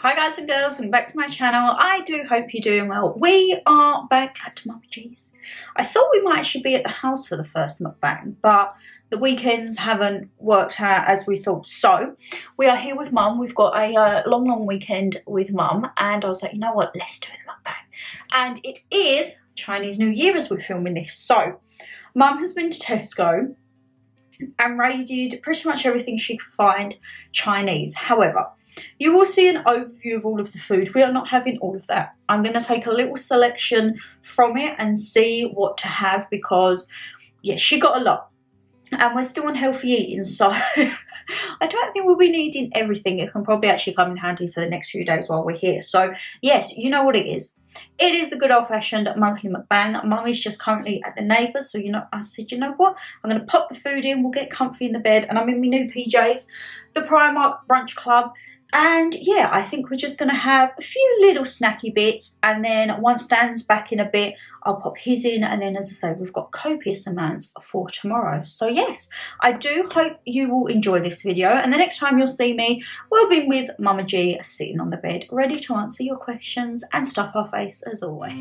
Hi guys and girls, welcome back to my channel. I do hope you're doing well. We are back at Mummy G's. I thought we might actually be at the house for the first mukbang, but the weekends haven't worked out as we thought. So we are here with Mum. We've got a long weekend with Mum, and I was like, you know what, let's do the mukbang. And it is Chinese New Year as we're filming this. So Mum has been to Tesco and raided pretty much everything she could find Chinese. However, you will see an overview of all of the food. We are not having all of that. I'm going to take a little selection from it and see what to have because, yeah, she got a lot. And we're still on healthy eating, so I don't think we'll be needing everything. It can probably actually come in handy for the next few days while we're here. So, yes, you know what it is. It is the good old-fashioned monthly mukbang. Mummy's just currently at the neighbours, so I said, you know what? I'm going to pop the food in, we'll get comfy in the bed, and I'm in my new PJs, the Primark Brunch Club. And yeah, I think we're just going to have a few little snacky bits, and then once Dan's back in a bit, I'll pop his in, and then as I say, we've got copious amounts for tomorrow. So yes, I do hope you will enjoy this video, and the next time you'll see me, we'll be with Mama G sitting on the bed, ready to answer your questions and stuff our face as always.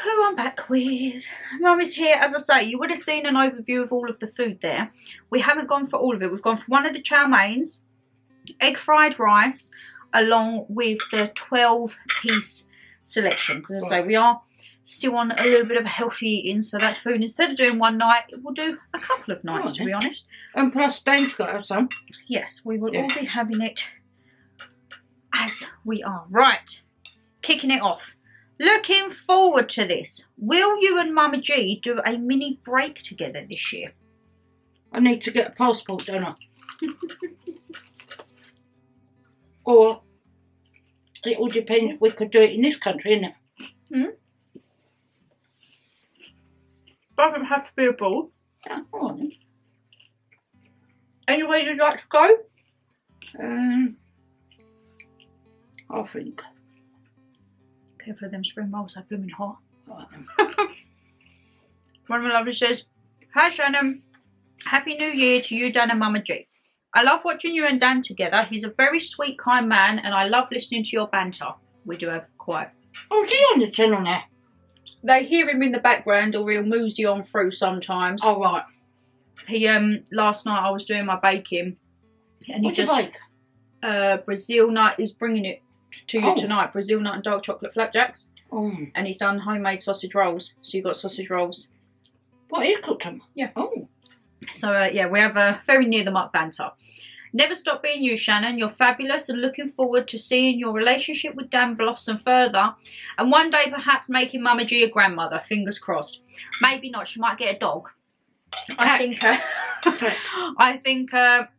Who I'm back with. Mummy's here. As I say, you would have seen an overview of all of the food there. We haven't gone for all of it. We've gone for one of the chow mains, egg fried rice, along with the 12-piece selection. Because as I say, we are still on a little bit of a healthy eating, so that food, instead of doing one night, we'll do a couple of nights, to be honest. And plus Dan's got to have some. Yes, we will all be having it as we are. Right, kicking it off. Looking forward to this. Will you and Mama G do a mini break together this year? I need to get a passport, don't I? Or it all depends. We could do it in this country, innit? Doesn't have to be abroad. Yeah, all right then. Anywhere you'd like to go? I think. Careful of them spring rolls, they're blooming hot. Right then. One of my lovely says, hi Shannon, Happy New Year to you, Dan and Mama G. I love watching you and Dan together. He's a very sweet, kind man, and I love listening to your banter. We do have quite. Oh, is he on the channel now? They hear him in the background, or he'll mosey on through sometimes. Oh, right. He, last night I was doing my baking, and What'd you bake? Brazil nut is bringing it to you tonight. Brazil nut and dark chocolate flapjacks. And he's done homemade sausage rolls. So you've got sausage rolls. What, you cooked them? Yeah. Oh. So yeah, we have very near the muck banter. Never stop being you, Shannon. You're fabulous and looking forward to seeing your relationship with Dan blossom further. And one day perhaps making Mama G a grandmother. Fingers crossed. Maybe not. She might get a dog. I think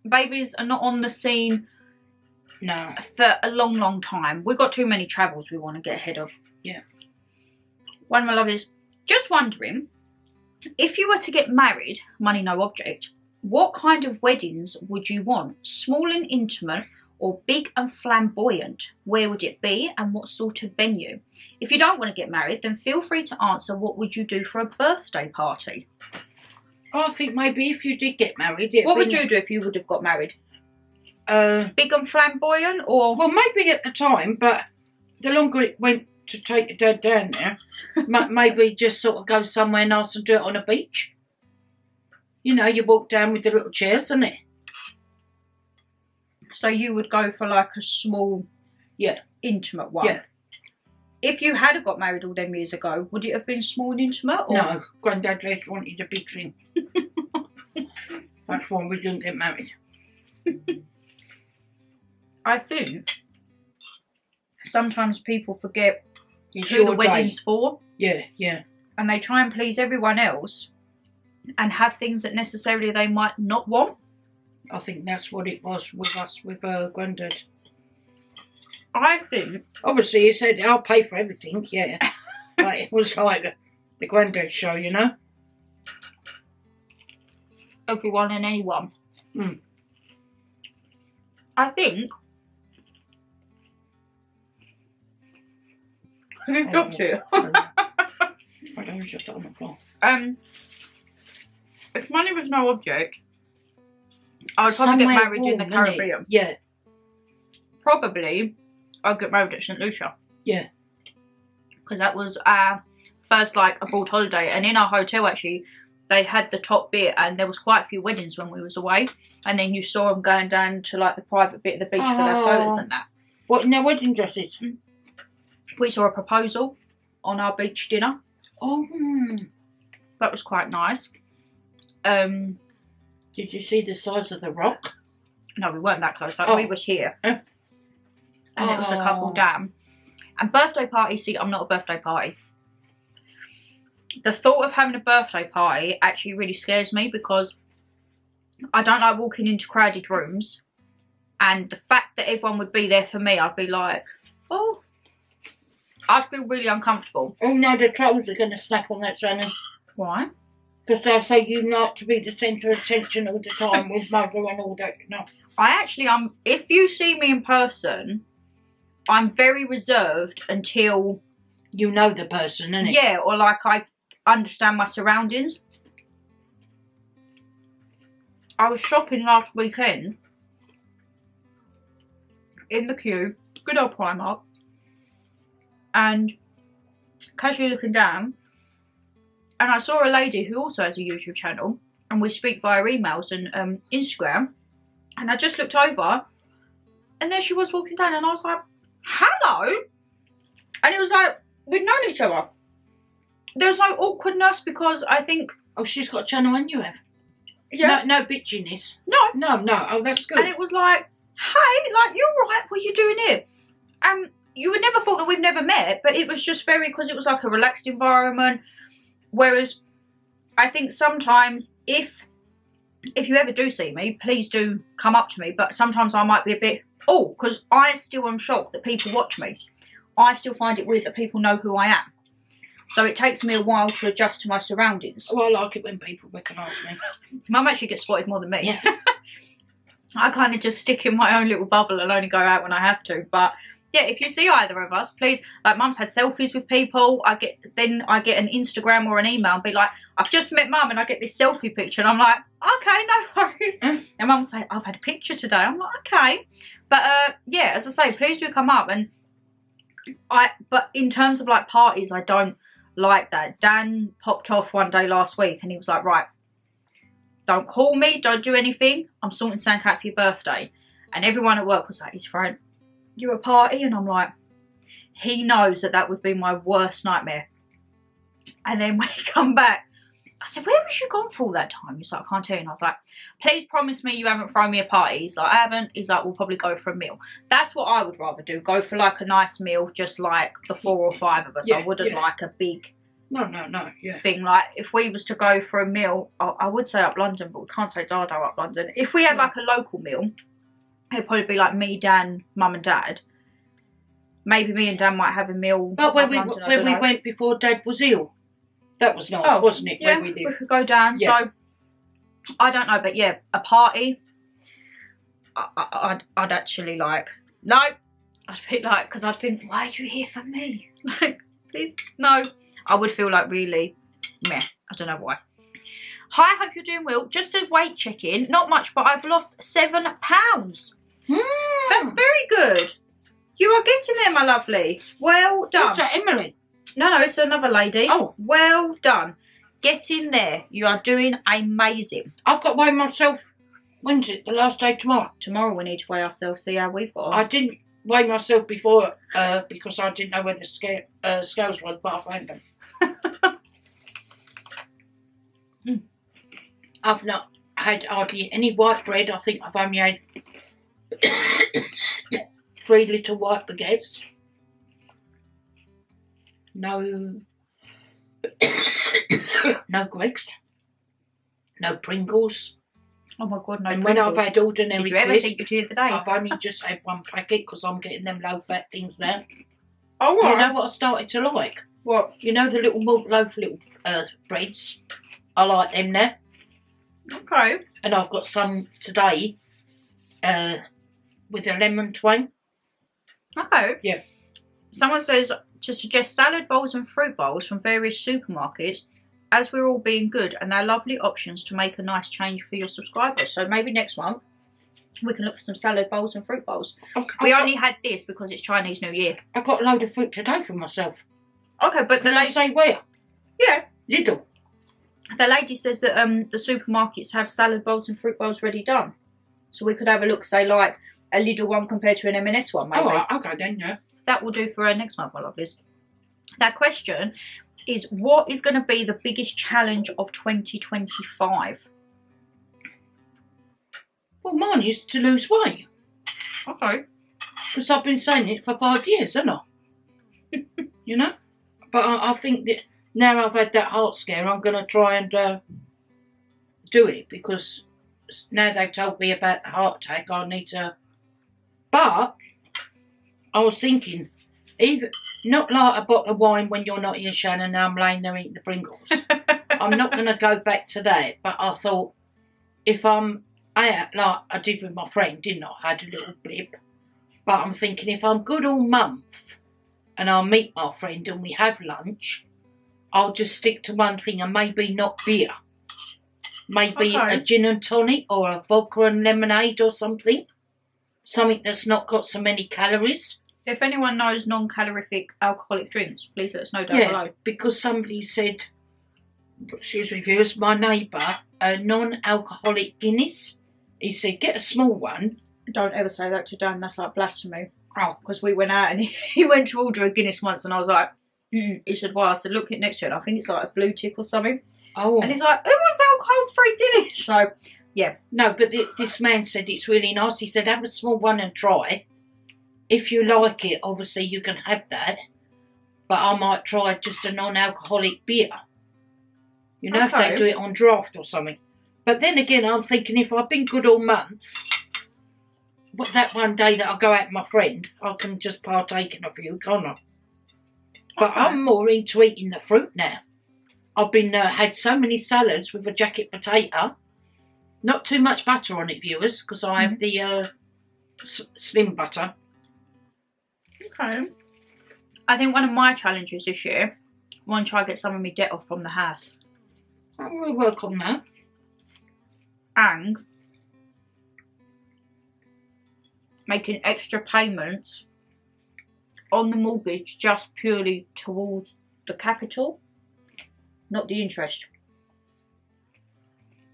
babies are not on the scene. No. For a long time. We've got too many travels we want to get ahead of. Yeah. One of my lovelies, just wondering, if you were to get married, money no object, what kind of weddings would you want? Small and intimate or big and flamboyant? Where would it be and what sort of venue? If you don't want to get married, then feel free to answer what would you do for a birthday party? I think maybe if you did get married... What would you do if you would have got married? Big and flamboyant, or? Well, maybe at the time, but the longer it went to take your dad down there, maybe just sort of go somewhere nice and do it on a beach. You know, you walk down with the little chairs, isn't it? So you would go for like a small, intimate one? Yeah. If you had got married all them years ago, would it have been small and intimate? Or? No, Granddad wanted a big thing. That's why we didn't get married. I think sometimes people forget who the wedding's for. Yeah, yeah. And they try and please everyone else and have things that necessarily they might not want. I think that's what it was with us, with Granddad. I think... Obviously, he said, I'll pay for everything, yeah. But it was like the Granddad show, you know? Everyone and anyone. Mm. I think... Have you dropped it? I don't know, just on the floor. If money was no object, I would probably Somewhere get married in the warm, Caribbean. Yeah. Probably, I'd get married at St Lucia. Yeah. Because that was our first, like, abroad holiday. And in our hotel, actually, they had the top bit, and there was quite a few weddings when we was away. And then you saw them going down to, like, the private bit of the beach for their photos and that. What, in their wedding dresses? We saw a proposal on our beach dinner. Oh. That was quite nice. Did you see the size of the rock? No, we weren't that close. Like, we was here. And it was a couple down. And birthday parties, see, I'm not a birthday party. The thought of having a birthday party actually really scares me because I don't like walking into crowded rooms. And the fact that everyone would be there for me, I'd be like, oh. I'd feel really uncomfortable. Oh no, the trolls are going to snap on that, Shannon. Why? Because they'll say you not to be the centre of attention all the time with mother and all that, you know. I actually am. If you see me in person, I'm very reserved until... You know the person, innit? Yeah, or like I understand my surroundings. I was shopping last weekend in the queue, good old Primark, and casually looking down, and I saw a lady who also has a YouTube channel, and we speak via emails and Instagram, and I just looked over, and there she was walking down, and I was like, hello? And it was like, we'd known each other. There was no awkwardness because I think... Oh, she's got a channel and you have? Yeah. No bitchiness? No. No. Oh, that's good. And it was like, hey, like, you're right, what are you doing here? And you would never thought that we've never met, but it was just very, because it was like a relaxed environment. Whereas I think sometimes if you ever do see me, please do come up to me. But sometimes I might be a bit, because I still am shocked that people watch me. I still find it weird that people know who I am. So it takes me a while to adjust to my surroundings. Oh, I like it when people recognise me. Mum actually gets spotted more than me. Yeah. I kind of just stick in my own little bubble and only go out when I have to. But yeah, if you see either of us, please, like Mum's had selfies with people. I get an Instagram or an email and be like, I've just met Mum, and I get this selfie picture, and I'm like, okay, no worries. And Mum say, I've had a picture today. I'm like, okay. But yeah, as I say, please do come up. And but in terms of like parties, I don't like that. Dan popped off one day last week and he was like, right, don't call me, don't do anything, I'm sorting something out for your birthday. And everyone at work was like, he's throwing you a party? And I'm like, he knows that would be my worst nightmare. And then when he come back, I said, where was you gone for all that time? He's like, I can't tell you. And I was like, please promise me you haven't thrown me a party. He's like, I haven't. He's like, we'll probably go for a meal. That's what I would rather do. Go for like a nice meal, just like the 4 or 5 of us. Yeah, I wouldn't like a big thing. Like if we was to go for a meal, I would say up London, but we can't say Dado up London. If we had like a local meal, it'd probably be like me, Dan, Mum and Dad. Maybe me and Dan might have a meal. But when we went before Dad was ill, that was nice, wasn't it? Yeah, we could go down. Yeah. So I don't know, but yeah, a party. I'd actually like, no. I'd be like, because I'd think, why are you here for me? Like, please, no. I would feel like really meh. I don't know why. Hi, hope you're doing well. Just a weight check-in. Not much, but I've lost 7 pounds. That's very good. You are getting there, my lovely. Well done. Who's that, Emily? No, it's another lady. Oh. Well done. Get in there. You are doing amazing. I've got to weigh myself. When's it? The last day tomorrow? Tomorrow we need to weigh ourselves, see how we've got on. I didn't weigh myself before because I didn't know where the scales was, but I found them. I've not had hardly any white bread. I think I've only had 3 little white baguettes. No Greggs. No Pringles. Oh my God, no. And when I've had ordinary did you ever crisp, think you'd do the day? I've only just had one packet because I'm getting them low-fat things now. Oh, right. You know what I started to like? What? You know the little malt loaf little breads? I like them now. Okay. And I've got some today with a lemon twang. Okay. Yeah. Someone says to suggest salad bowls and fruit bowls from various supermarkets, as we're all being good, and they're lovely options to make a nice change for your subscribers. So maybe next month we can look for some salad bowls and fruit bowls. We only had this because it's Chinese New Year. I got a load of fruit today for myself. Okay, but Can I say where? Yeah. Lidl. The lady says that the supermarkets have salad bowls and fruit bowls ready done. So we could have a look, say, like a Lidl one compared to an M&S one, maybe. Oh, right, okay then, yeah. That will do for next month, my lovelies. That question is, what is going to be the biggest challenge of 2025? Well, mine is to lose weight. Okay. Because I've been saying it for 5 years, haven't I? You know? But I think that now I've had that heart scare, I'm going to try and do it. Because now they've told me about the heart attack, I need to... But I was thinking, even not like a bottle of wine when you're not here, Shannon, now I'm laying there eating the Pringles. I'm not going to go back to that. But I thought, if like I did with my friend, didn't I? I had a little blip. But I'm thinking, if I'm good all month and I'll meet my friend and we have lunch, I'll just stick to one thing and maybe not beer. Maybe a gin and tonic or a vodka and lemonade or something. Something that's not got so many calories. If anyone knows non-calorific alcoholic drinks, please let us know down below. Because somebody said, excuse me, viewers, my neighbour, a non-alcoholic Guinness. He said, get a small one. Don't ever say that to Dan, that's like blasphemy. Oh. Because we went out and he went to order a Guinness once and I was like, He said, well, I said, look it next to it. I think it's like a blue tick or something. Oh. And he's like, who wants alcohol-free Guinness? So, yeah. No, but this man said it's really nice. He said, have a small one and try. If you like it, obviously you can have that. But I might try just a non-alcoholic beer. You know, if they do it on draft or something. But then again, I'm thinking if I've been good all month, but that one day that I go out with my friend, I can just partake in a few, can't I? But I'm more into eating the fruit now. I've been had so many salads with a jacket potato. Not too much butter on it, viewers, because I have the slim butter. Okay. I think one of my challenges this year, I want to try and get some of my debt off from the house. I will work on that. And making extra payments on the mortgage just purely towards the capital, not the interest.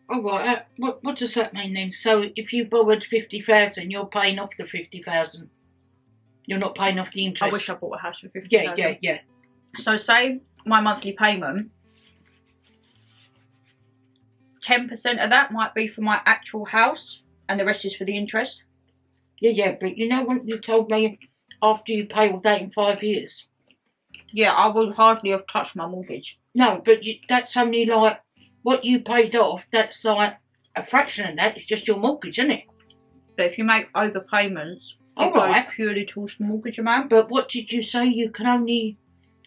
Oh, right. What does that mean then? So if you borrowed 50,000, you're paying off the 50,000. You're not paying off the interest. I wish I bought a house for 50,000. Yeah. So say my monthly payment, 10% of that might be for my actual house and the rest is for the interest. Yeah, but you know when you told me after you pay all that in 5 years? Yeah, I will hardly have touched my mortgage. No, but that's only like what you paid off, that's like a fraction of that. It's just your mortgage, isn't it? But if you make overpayments, it goes purely towards the mortgage amount. But what did you say? You can only...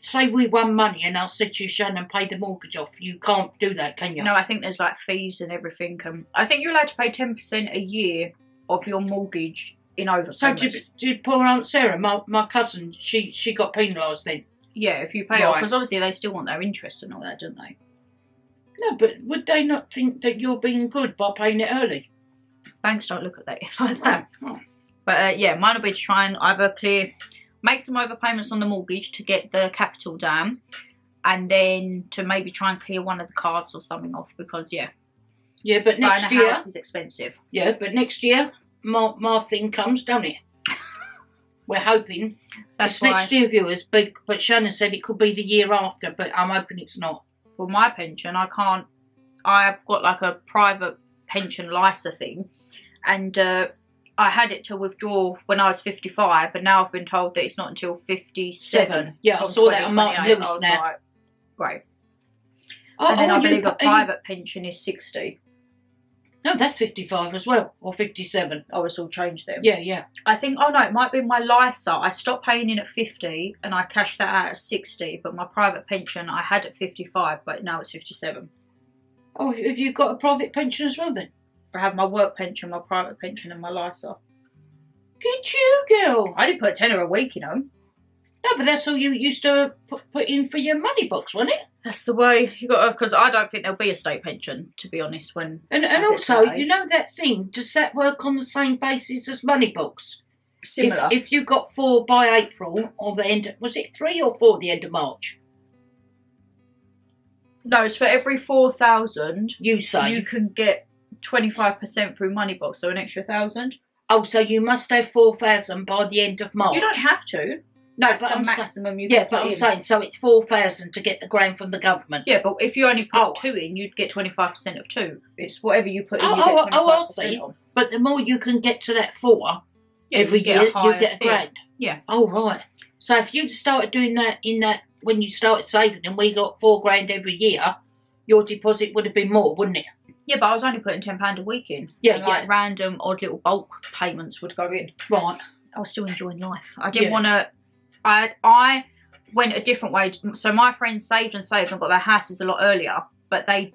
Say we won money and I said to you, Shannon, pay the mortgage off. You can't do that, can you? No, I think there's like fees and everything. I think you're allowed to pay 10% a year of your mortgage in overpayments. So did poor Aunt Sarah, my cousin, she got penalised then? Yeah, if you pay off, because obviously they still want their interest and all that, don't they? No, but would they not think that you're being good by paying it early? Banks don't look at that like that. Oh. But yeah, mine will be to try and either make some overpayments on the mortgage to get the capital down, and then to maybe try and clear one of the cards or something off, because yeah, but next year house is expensive. Yeah, but next year my thing comes, don't it? We're hoping it's next year, viewers. But Shannon said it could be the year after, but I'm hoping it's not. For my pension, I can't. I've got like a private pension LISA thing, and I had it to withdraw when I was 55, and now I've been told that it's not until 57. Yeah, I saw that on Martin Lewis now. Like, great. And then I believe a private pension is 60. No, that's 55 as well, or 57. Oh, it's all changed then. Yeah, yeah. I think, oh no, it might be my LISA. I stopped paying in at 50 and I cashed that out at 60, but my private pension I had at 55, but now it's 57. Oh, have you got a private pension as well then? I have my work pension, my private pension and my LISA. Good you, girl. I did put a tenner a week, you know. No, but that's all you used to put in for your money box, wasn't it? That's the way you got to, because I don't think there'll be a state pension, to be honest, when... And also, you know that thing, does that work on the same basis as money box? Similar. If you got 4 by April, or the end, was it 3 or 4 at the end of March? No, it's for every 4,000 you say you can get 25% through money box, so an extra 1,000. Oh, so you must have 4,000 by the end of March. You don't have to. No, That's but the I'm maximum you yeah, can but put I'm in. saying, so it's 4,000 to get the grant from the government. Yeah, but if you only put Oh. 2 in, you'd get 25% of 2. It's whatever you put in, you Oh, get 25% I see. of. But the more you can get to that 4 Yeah, every you get year, a higher you get a fee. grant. Yeah. Oh, right. So if you started doing that when you started saving and we got 4 grand every year, your deposit would have been more, wouldn't it? Yeah, but I was only putting £10 a week in. Yeah, and like random odd little bulk payments would go in. Right. I was still enjoying life. I didn't want to... I went a different way. So my friends saved and got their houses a lot earlier, but they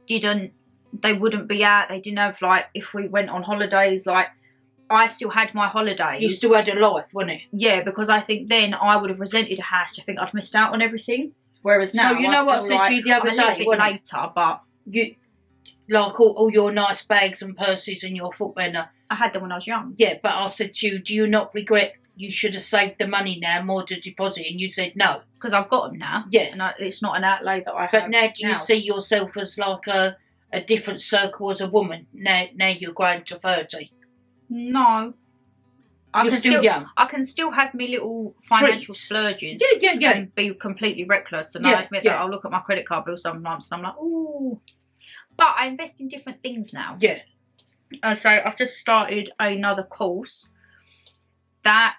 wouldn't be out. They didn't have, like, if we went on holidays, like, I still had my holidays. You still had a life, wasn't it? Yeah, because I think then I would have resented a house to think I'd missed out on everything. Whereas now, so you know what I said to you the other I'm a little day, bit wasn't later, but you like all your nice bags and purses and your footwear. I had them when I was young. Yeah, but I said to you, do you not regret you should have saved the money now more to deposit? And you said no. Because I've got them now. Yeah. And it's not an outlay that I have. But now do you see yourself as like a different circle as a woman now you're growing to 30? No. You're still young. I can still have me little financial Treats. splurges. Yeah. And be completely reckless. And I admit that I'll look at my credit card bill sometimes and I'm like, ooh. But I invest in different things now. Yeah. So I've just started another course. That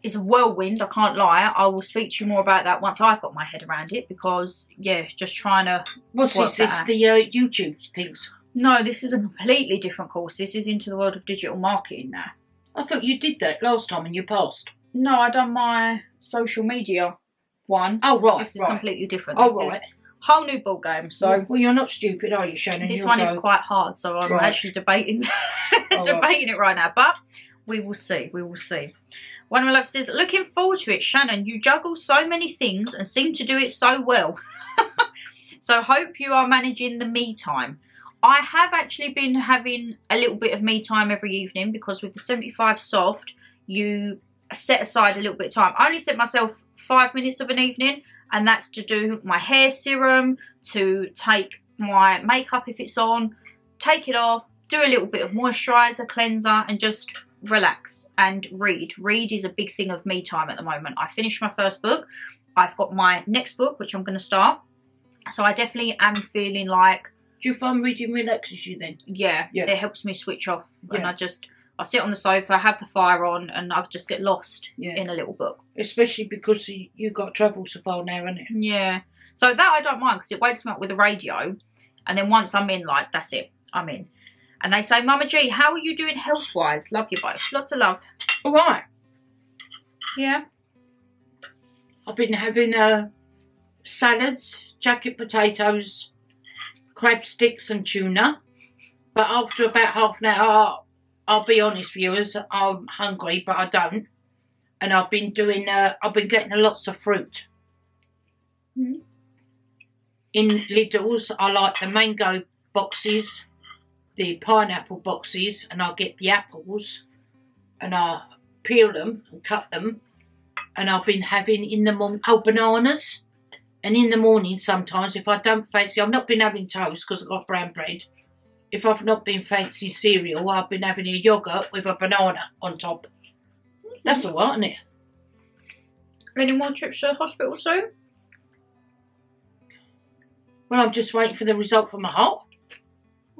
is a whirlwind, I can't lie. I will speak to you more about that once I've got my head around it because, yeah, just trying to What's work this? that out. The YouTube things? No, this is a completely different course. This is into the world of digital marketing now. I thought you did that last time and you passed. No, I done my social media one. Oh, right, This is right. completely different. Oh, This right. is whole new ball game. So Well, you're not stupid, are you, Shannon? this You'll one go, is quite hard. So I'm Right. actually debating Oh, debating it right now. But we will see. We will see. One of my loves says, looking forward to it, Shannon. You juggle so many things and seem to do it so well. So hope you are managing the me time. I have actually been having a little bit of me time every evening because with the 75 soft, you set aside a little bit of time. I only set myself 5 minutes of an evening, and that's to do my hair serum, to take my makeup if it's on, take it off, do a little bit of moisturiser, cleanser, and just relax and read. Read is a big thing of me time at the moment. I finished my first book. I've got my next book, which I'm going to start. So I definitely am feeling like... Do you find reading relaxes you then? Yeah, Yeah. it helps me switch off. And Yeah. I sit on the sofa, have the fire on, and I just get lost Yeah. in a little book. Especially because you got travel so far now, haven't it? Yeah. So that I don't mind because it wakes me up with the radio. And then once I'm in, like, that's it. I'm in. And they say, Mama G, how are you doing health-wise? Love you both. Lots of love. All right. Yeah. I've been having salads, jacket potatoes, crab sticks and tuna. But after about half an hour, I'll be honest, viewers, I'm hungry, but I don't. And I've been getting lots of fruit. Mm. In Lidl's, I like the mango boxes, the pineapple boxes, and I'll get the apples and I'll peel them and cut them. And I've been having in the morning, bananas. And in the morning sometimes, if I don't fancy, I've not been having toast because I've got brown bread. If I've not been fancy cereal, I've been having a yoghurt with a banana on top. That's all right, isn't it? Any more trips to the hospital soon? Well, I'm just waiting for the result from my heart.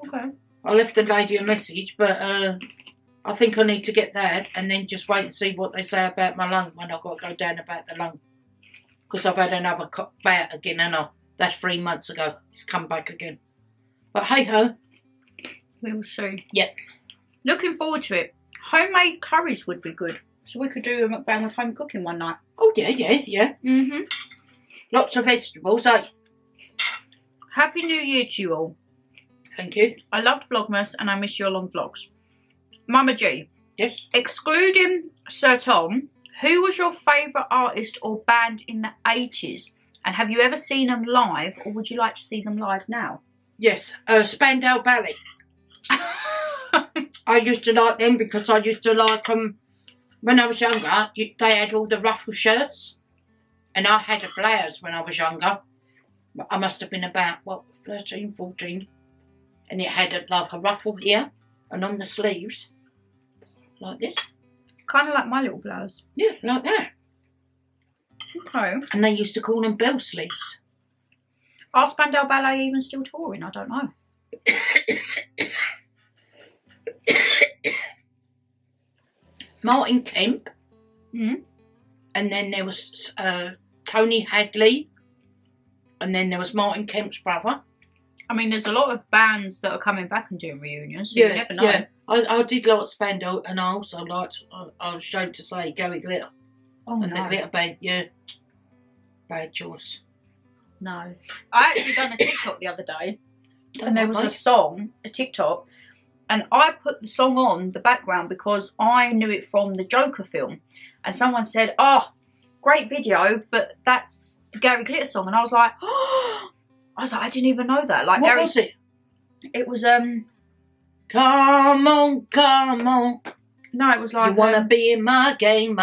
Okay. I left the lady a message, but I think I need to get that and then just wait and see what they say about my lung when I've got to go down about the lung. Because I've had another bout again, and that's 3 months ago. It's come back again. But hey-ho, We will see. Yep. Looking forward to it. Homemade curries would be good. So we could do a mukbang with home cooking one night. Oh, yeah. Mm-hmm. Lots of vegetables, eh? Happy New Year to you all. Thank you. I loved Vlogmas and I miss your long vlogs. Mama G. Yes? Excluding Sir Tom, who was your favourite artist or band in the 80s? And have you ever seen them live, or would you like to see them live now? Yes. Spandau Ballet. I used to like them because I used to like them when I was younger. They had all the ruffle shirts. And I had a blouse when I was younger. I must have been about, 13, 14. And it had like a ruffle here and on the sleeves. Like this. Kind of like my little blouse. Yeah, like that. Okay. And they used to call them bell sleeves. Are Spandau Ballet even still touring? I don't know. Martin Kemp. Mm. And then there was Tony Hadley. And then there was Martin Kemp's brother. I mean, there's a lot of bands that are coming back and doing reunions. So you never know. Yeah. I did like Spandau, and I also liked, I was ashamed to say, Gary Glitter. Oh, And no. the Glitter Band, yeah. Bad choice. No. I actually done a TikTok the other day. And there was a Mate. song, a TikTok, and I put the song on the background because I knew it from the Joker film. And someone said, oh, great video, but that's the Gary Glitter song. And I was like, oh, I didn't even know that. Like, What Gary, was it? It was, Come on. no, it was like, You wanna be in my game.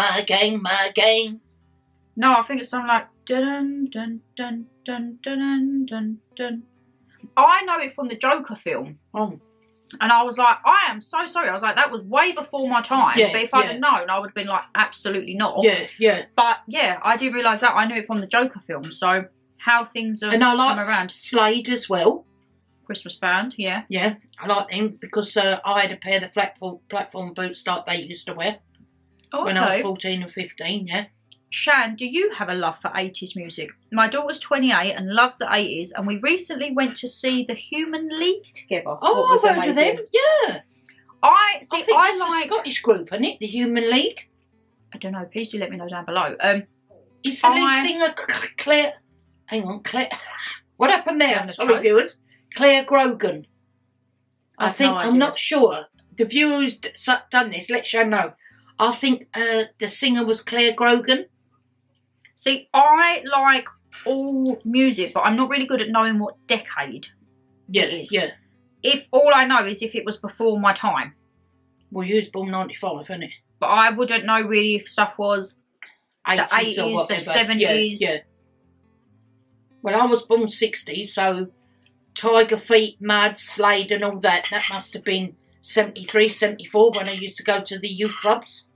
no, I think it's something like, dun dun dun dun dun dun dun. I know it from the Joker film. Oh. And I was like, I am so sorry. I was like, that was way before my time. Yeah, but if I'd yeah. have known, I would have been like, absolutely not. Yeah. But yeah, I did realise that. I knew it from the Joker film. So how things have And I come like around. Slade as well. Christmas band, yeah. Yeah, I like them because I had a pair of the platform boots like they used to wear when I was 14 or 15, yeah. Shan, do you have a love for 80s music? My daughter's 28 and loves the 80s, and we recently went to see the Human League together. Oh, I've heard of them, yeah. I think it's like a Scottish group, isn't it? The Human League. I don't know, please do let me know down below. Is the lead singer Claire... Hang on, Claire... What happened there? Sorry, viewers. Claire Grogan. I think, no idea. I'm not sure. The viewer who's done this, let Shan know. I think the singer was Claire Grogan. See, I like all music, but I'm not really good at knowing what decade it is. Yeah. If all I know is if it was before my time. Well, you was born 95, isn't it? But I wouldn't know really if stuff was 80s the 80s, or whatever. the 70s. Yeah. Well, I was born 60, so Tiger Feet, Mud, Slade and all that, that must have been 73, 74 when I used to go to the youth clubs.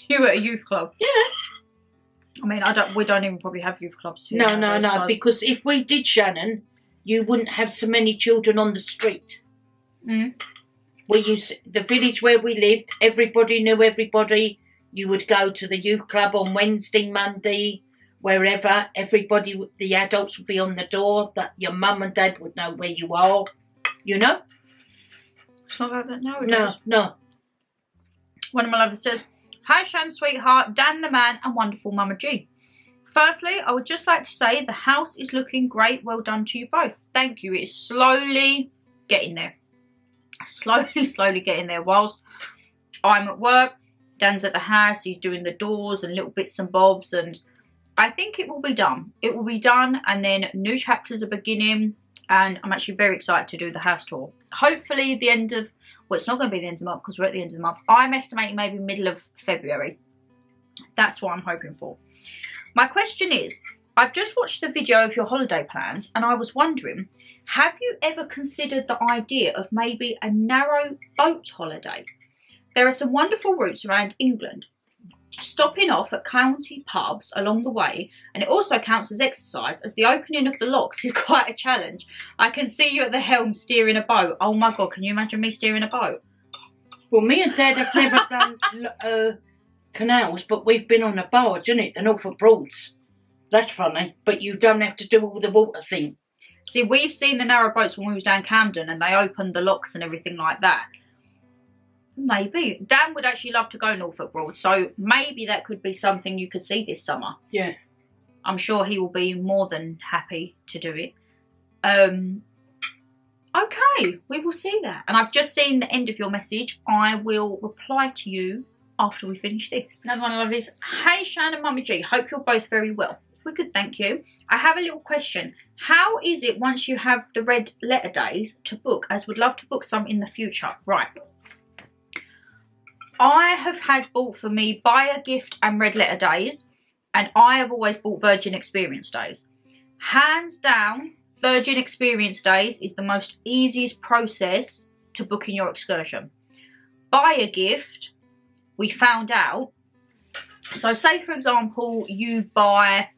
You were at a youth club? Yeah. I mean, we don't even probably have youth clubs here. No, because if we did, Shannon, you wouldn't have so many children on the street. Mm. The village where we lived, everybody knew everybody. You would go to the youth club on Wednesday, Monday, wherever. Everybody, the adults would be on the door, that your mum and dad would know where you are, you know? It's not like that nowadays. No. One of my lovers says, hi Shan, sweetheart, Dan the man and wonderful Mama G. Firstly, I would just like to say the house is looking great. Well done to you both. Thank you. It's slowly getting there. Slowly getting there. Whilst I'm at work, Dan's at the house. He's doing the doors and little bits and bobs. And I think it will be done. It will be done. And then new chapters are beginning. And I'm actually very excited to do the house tour. Hopefully the end of... Well, it's not going to be the end of the month because we're at the end of the month. I'm estimating maybe middle of February. That's what I'm hoping for. My question is, I've just watched the video of your holiday plans and I was wondering, have you ever considered the idea of maybe a narrow boat holiday? There are some wonderful routes around England. Stopping off at county pubs along the way, and it also counts as exercise as the opening of the locks is quite a challenge. I can see you at the helm steering a boat. Oh my God, can you imagine me steering a boat? Well, me and Dad have never done canals, but we've been on a barge, isn't it? The Norfolk Broads. That's funny, but you don't have to do all the water thing. See, we've seen the narrow boats when we was down Camden and they opened the locks and everything like that. Maybe. Dan would actually love to go Norfolk Broad, so maybe that could be something you could see this summer. Yeah. I'm sure he will be more than happy to do it. Okay, we will see that. And I've just seen the end of your message. I will reply to you after we finish this. Another one I love is, hey Shannon, Mummy G, hope you're both very well. We're good, thank you. I have a little question. How is it once you have the red letter days to book, as would love to book some in the future? Right. I have had bought for me Buy a Gift and red letter days, and I have always bought Virgin Experience days. Hands down, Virgin Experience days is the most easiest process to booking your excursion. Buy a Gift, we found out. So say for example you buy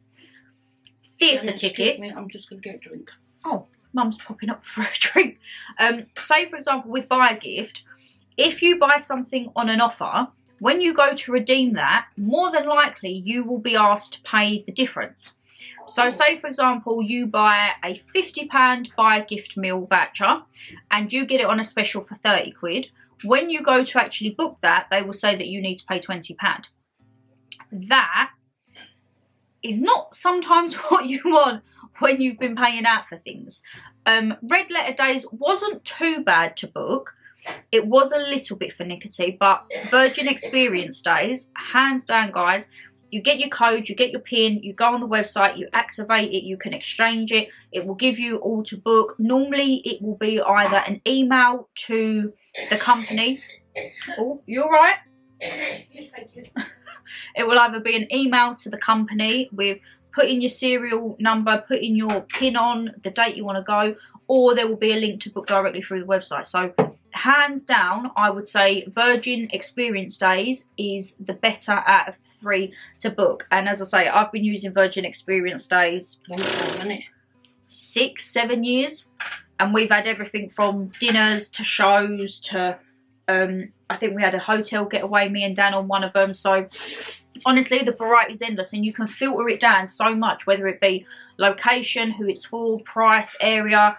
theatre tickets. Me, I'm just going to get a drink. Oh, Mum's popping up for a drink. Say for example with Buy a Gift, if you buy something on an offer, when you go to redeem that, more than likely you will be asked to pay the difference. So say for example you buy a £50 Buy a Gift meal voucher and you get it on a special for 30 quid. When you go to actually book that, they will say that you need to pay £20. That is not sometimes what you want when you've been paying out for things. Red letter days wasn't too bad to book. It was a little bit finicky, but Virgin Experience days, hands down guys, you get your code, you get your PIN, you go on the website, you activate it, you can exchange it, it will give you all to book. Normally it will be either an email to the company. Oh, you all right? Thank you. It will either be an email to the company with put in your serial number, put in your PIN on, the date you want to go, or there will be a link to book directly through the website. So hands down, I would say Virgin Experience days is the better out of the three to book. And as I say, I've been using Virgin Experience days Long time, isn't it? 6-7 years, and we've had everything from dinners to shows to I think we had a hotel getaway, me and Dan, on one of them. So honestly, the variety is endless, and you can filter it down so much, whether it be location, who it's for, price, area.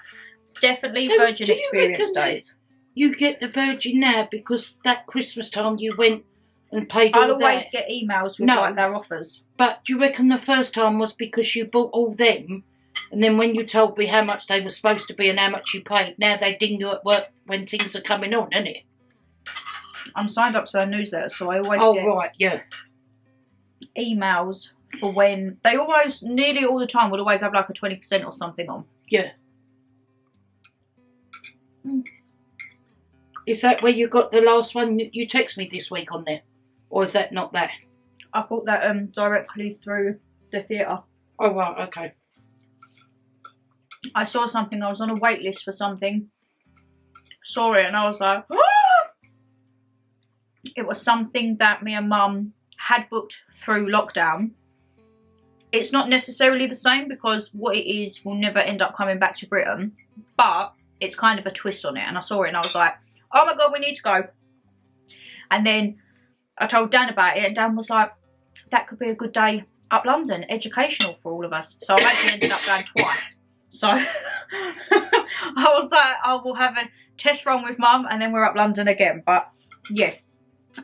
Definitely So Virgin do you Experience reckon that days. You get the Virgin now because that Christmas time you went and paid all I'll always that. get emails with No. like their offers. But do you reckon the first time was because you bought all them, and then when you told me how much they were supposed to be and how much you paid, now they ding you at work when things are coming on, isn't it? I'm signed up to their newsletter, so I always Oh, get right, yeah. emails for when they almost, nearly all the time, would always have like a 20% or something on. Yeah. Is that where you got the last one that you text me this week on there? Or is that not that? I bought that directly through the theatre. Oh, right, okay. I saw something, I was on a wait list for something, saw it and I was like, ah! It was something that me and Mum had booked through lockdown. It's not necessarily the same because what it is will never end up coming back to Britain, but it's kind of a twist on it, and I saw it and I was like, oh my god, we need to go. And then I told Dan about it and Dan was like, that could be a good day up London, educational for all of us. So I actually ended up going twice. So I was like, I will have a test run with Mum and then we're up London again. But yeah,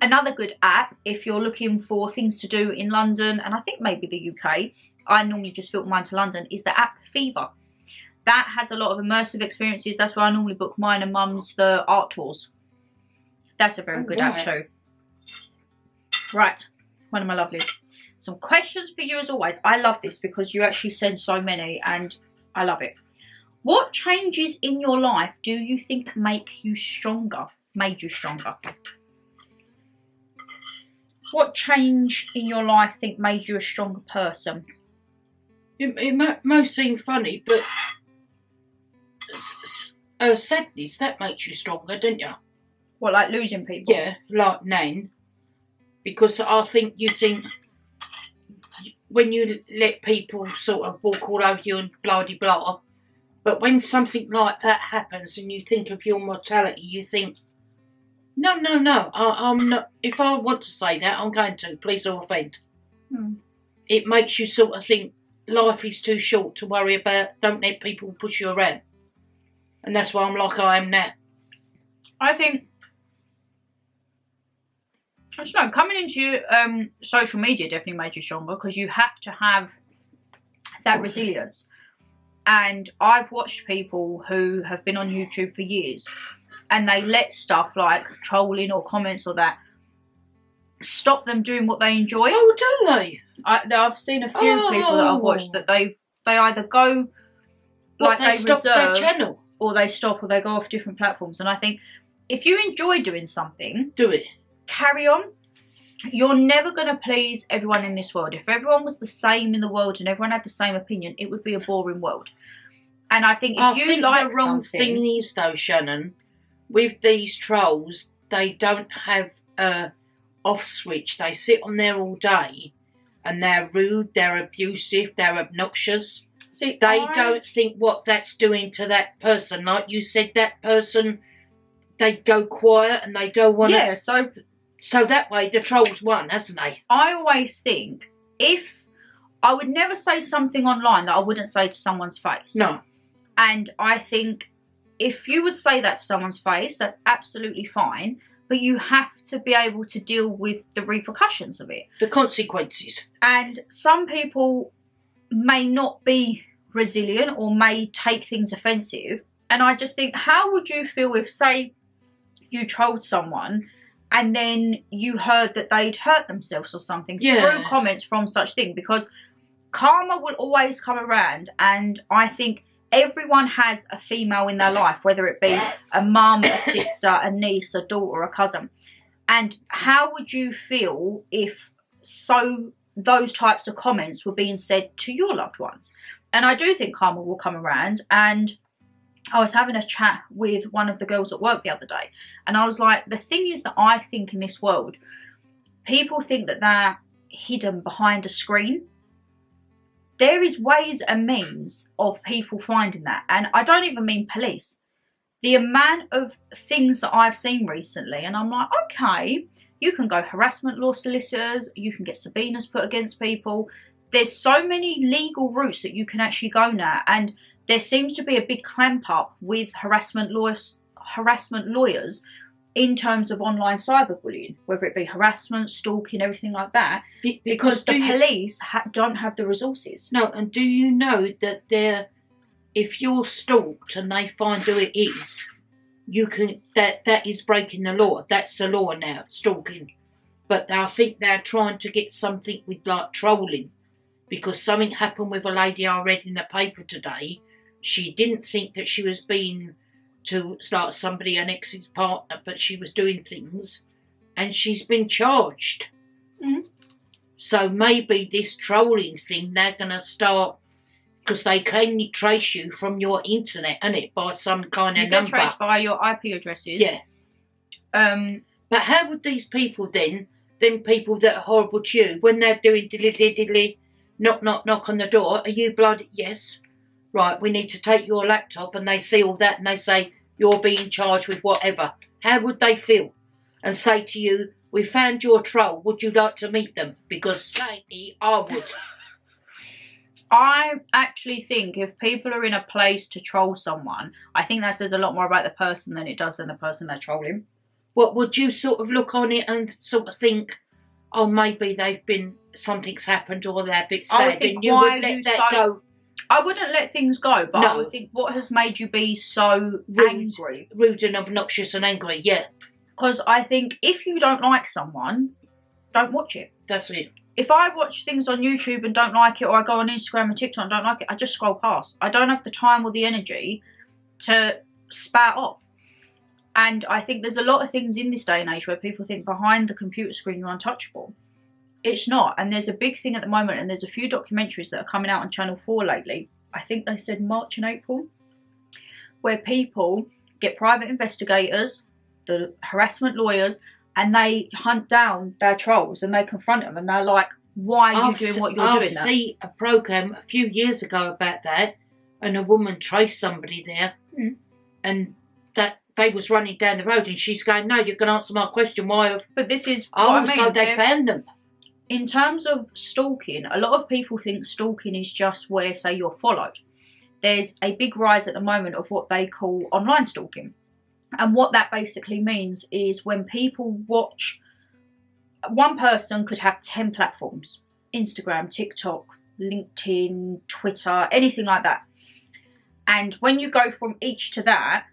another good app if you're looking for things to do in London, and I think maybe the UK, I normally just filter mine to London, is the app Fever. That has a lot of immersive experiences. That's where I normally book mine and Mum's, the art tours. That's a very good app too. Right, one of my lovelies. Some questions for you as always. I love this because you actually send so many and I love it. What changes in your life do you think make you stronger? Made you stronger? What change in your life think made you a stronger person? It most seem funny, but sadness, that makes you stronger, don't you? What, like losing people? Yeah, like Nan. Because I think you think when you let people sort of walk all over you and blah-de-blah, but when something like that happens and you think of your mortality, you think, no, I'm not. If I want to say that, I'm going to. Please don't offend. It makes you sort of think, life is too short to worry about. Don't let people push you around. And that's why I'm like I am now. I think, I don't know, coming into social media definitely made you stronger, because you have to have that resilience. And I've watched people who have been on YouTube for years, and they let stuff like trolling or comments or that stop them doing what they enjoy. Oh, do they? I've seen a few people that I've watched that they either go like they stop their reserve, channel, or they stop, or they go off different platforms. And I think if you enjoy doing something, do it. Carry on. You're never going to please everyone in this world. If everyone was the same in the world and everyone had the same opinion, it would be a boring world. And I think if you like the wrong something, thing is though, Shannon, with these trolls, they don't have a off switch. They sit on there all day, and they're rude, they're abusive, they're obnoxious. See, they don't think what that's doing to that person. Like you said, that person, they go quiet and they don't want to. Yeah, so that way the trolls won, hasn't they? I always think, if I would never say something online that I wouldn't say to someone's face. No. And I think if you would say that to someone's face, that's absolutely fine. But you have to be able to deal with the repercussions of it. The consequences. And some people may not be resilient or may take things offensive. And I just think, how would you feel if, say, you trolled someone and then you heard that they'd hurt themselves or something through comments from such thing? Because karma will always come around, and I think everyone has a female in their life, whether it be a mum, a sister, a niece, a daughter, a cousin. And how would you feel if those types of comments were being said to your loved ones? And I do think karma will come around. And I was having a chat with one of the girls at work the other day, and I was like, the thing is that I think in this world, people think that they're hidden behind a screen. There is ways and means of people finding that. And I don't even mean police. The amount of things that I've seen recently, and I'm like, okay, you can go harassment law solicitors, you can get subpoenas put against people. There's so many legal routes that you can actually go now. And there seems to be a big clamp up with harassment lawyers in terms of online cyberbullying, whether it be harassment, stalking, everything like that, because the police don't have the resources. No, and do you know that if you're stalked and they find who it is, you can that is breaking the law. That's the law now, stalking. But I think they're trying to get something with like trolling, because something happened with a lady I read in the paper today. She didn't think that she was being to start somebody, an ex's partner, but she was doing things, and she's been charged. Mm. So maybe this trolling thing, they're going to start, because they can trace you from your internet, innit, by some kind of number. You get traced by your IP addresses. Yeah. But how would these people then people that are horrible to you, when they're doing diddly, knock, knock, knock on the door, are you bloody, yes, right, we need to take your laptop, and they see all that and they say, you're being charged with whatever. How would they feel? And say to you, we found your troll, would you like to meet them? Because certainly I would. I actually think if people are in a place to troll someone, I think that says a lot more about the person than it does than the person they're trolling. What would you sort of look on it and sort of think, oh, maybe something's happened, or they're a bit sad, and you would let that go? I wouldn't let things go, but no. I would think, what has made you be so angry? Rude and obnoxious and angry, yeah. Because I think if you don't like someone, don't watch it. That's it. If I watch things on YouTube and don't like it, or I go on Instagram and TikTok and don't like it, I just scroll past. I don't have the time or the energy to spat off. And I think there's a lot of things in this day and age where people think behind the computer screen you're untouchable. It's not. And there's a big thing at the moment, and there's a few documentaries that are coming out on Channel 4 lately. I think they said March and April, where people get private investigators, the harassment lawyers, and they hunt down their trolls and they confront them, and they're like, why are you doing what you're doing now? I've seen a programme a few years ago about that, and a woman traced somebody there, and that they was running down the road, and she's going, no, you can answer my question, why have... But this is what I mean. So they found them. in terms of stalking, a lot of people think stalking is just where, say, you're followed. There's a big rise at the moment of what they call online stalking. And what that basically means is when people watch, one person could have 10 platforms: Instagram, TikTok, LinkedIn, Twitter, anything like that. And when you go from each to that,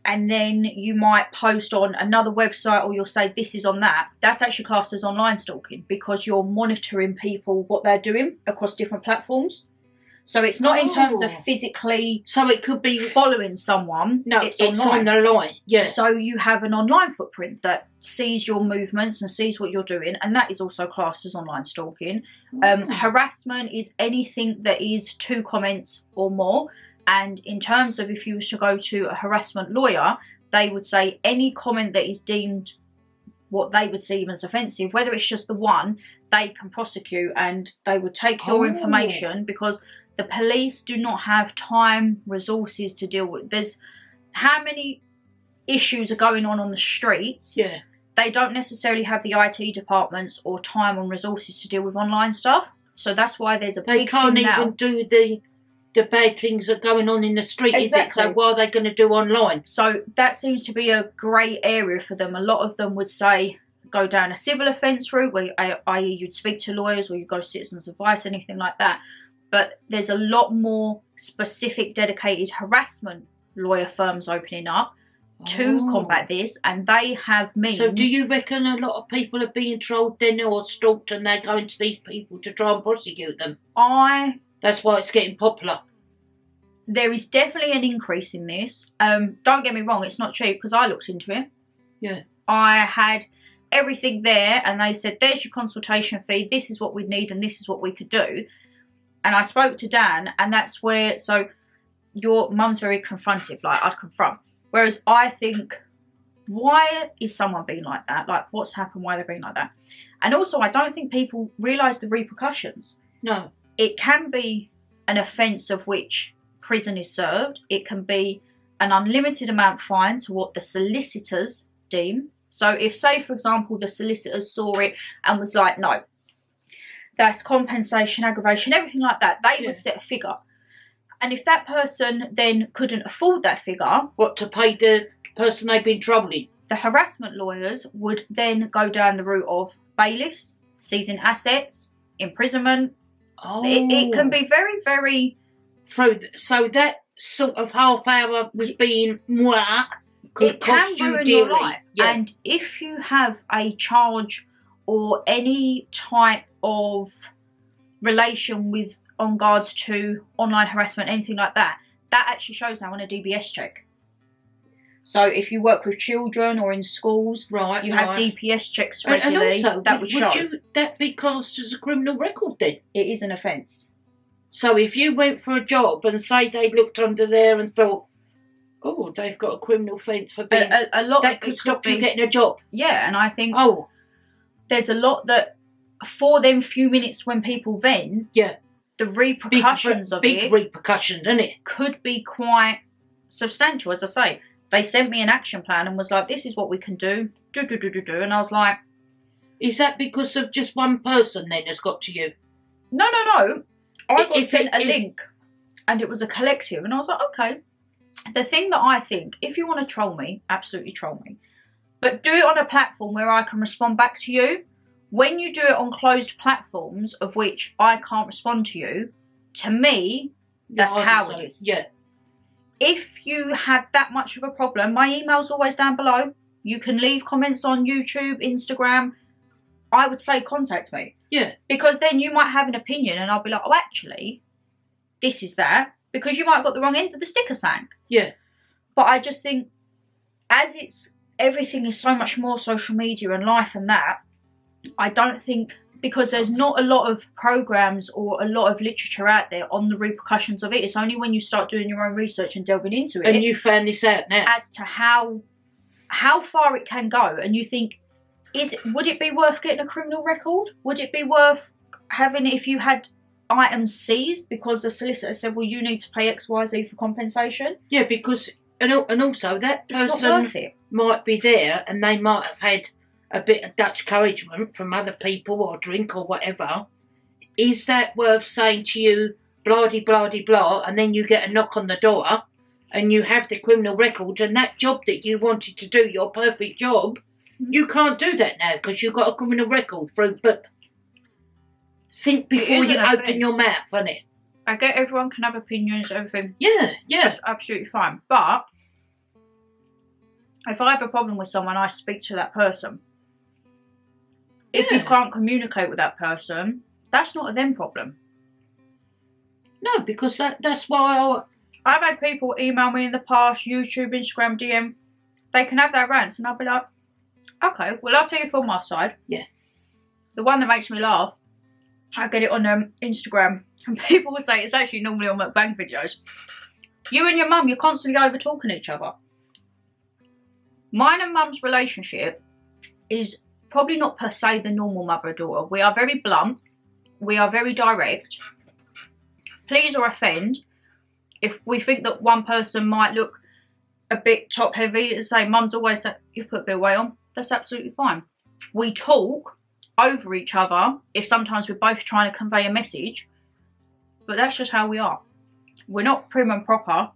and then you might post on another website, or you'll say this is on that, that's actually classed as online stalking, because you're monitoring people, what they're doing across different platforms. So it's not in terms of physically, so it could be following someone. No, it's on the line. Yeah. So you have an online footprint that sees your movements and sees what you're doing, and that is also classed as online stalking. Harassment is anything that is 2 comments or more. And in terms of, if you was to go to a harassment lawyer, they would say any comment that is deemed what they would see as offensive, whether it's just the one, they can prosecute, and they would take your information, because the police do not have time, resources to deal with. There's how many issues are going on the streets. Yeah. They don't necessarily have the IT departments or time and resources to deal with online stuff. So that's why there's a big thing now. They can't even do the bad things that are going on in the street, Exactly. Is it? So what are they going to do online? So that seems to be a grey area for them. A lot of them would say go down a civil offence route, where i.e. you'd speak to lawyers, or you go to citizens' advice, anything like that. But there's a lot more specific, dedicated harassment lawyer firms opening up to combat this, and they have means. So do you reckon a lot of people are being trolled then, or stalked, and they're going to these people to try and prosecute them? That's why it's getting popular. There is definitely an increase in this. Don't get me wrong, it's not cheap, because I looked into it. Yeah. I had everything there, and they said, there's your consultation fee, this is what we need, and this is what we could do. And I spoke to Dan, and that's where, so your mum's very confrontive, like I'd confront. Whereas I think, why is someone being like that? Like, what's happened, why they're being like that? And also, I don't think people realise the repercussions. No. It can be an offence of which prison is served. It can be an unlimited amount fine to what the solicitors deem. So if, say, for example, the solicitors saw it and was like, no, that's compensation, aggravation, everything like that, they would set a figure. And if that person then couldn't afford that figure... What, to pay the person they've been troubling? The harassment lawyers would then go down the route of bailiffs, seizing assets, imprisonment. It can be very, very... So that sort of half hour with being moi could cost you dearly. Your life. Yeah. And if you have a charge or any type of relation with on regards to online harassment, anything like that, that actually shows now on a DBS check. So if you work with children or in schools, you have DPS checks regularly. And also, that would show. Would that be classed as a criminal record then? It is an offence. So if you went for a job and say they looked under there and thought, oh, they've got a criminal offence for being... A lot that could stop you getting a job. Yeah, and I think there's a lot that, for them few minutes when people vent, the repercussions of it... Big repercussions, isn't it? Could be quite substantial, as I say. They sent me an action plan and was like, this is what we can do, and I was like... Is that because of just one person then has got to you? No. I got sent a link, and it was a collective, and I was like, okay. The thing that I think, if you want to troll me, absolutely troll me. But do it on a platform where I can respond back to you. When you do it on closed platforms, of which I can't respond to you, to me, that's how it is. Yeah. If you have that much of a problem, my email's always down below. You can leave comments on YouTube, Instagram. I would say contact me. Yeah. Because then you might have an opinion, and I'll be like, oh, actually, this is that. Because you might have got the wrong end of the sticker sank. Yeah. But I just think, as everything is so much more social media and life and that, I don't think, because there's not a lot of programs or a lot of literature out there on the repercussions of it. It's only when you start doing your own research and delving into it. And you found this out now. As to how far it can go. And you think, would it be worth getting a criminal record? Would it be worth having, if you had items seized because the solicitor said, well, you need to pay XYZ for compensation? Yeah, because, and also that person it's not worth it. might be there and they might have had a bit of Dutch encouragement from other people or drink or whatever, is that worth saying to you, blah-de, blah-de, blah, and then you get a knock on the door and you have the criminal record and that job that you wanted to do, your perfect job, you can't do that now because you've got a criminal record through, but think before you open your mouth, innit? I get everyone can have opinions, everything. Yeah, yeah. That's absolutely fine. But if I have a problem with someone, I speak to that person. If you can't communicate with that person, that's not a them problem. No, because that's why I've had people email me in the past, YouTube, Instagram, DM. They can have their rants and I'll be like, okay, well, I'll tell you from my side. Yeah. The one that makes me laugh, I get it on Instagram and people will say, it's actually normally on mukbang videos. You and your mum, you're constantly over talking each other. Mine and mum's relationship is probably not per se the normal mother-daughter. We are very blunt. We are very direct. Please or offend. If we think that one person might look a bit top-heavy, and say, mum's always said, you put a bit of weight on, that's absolutely fine. We talk over each other if sometimes we're both trying to convey a message, but that's just how we are. We're not prim and proper.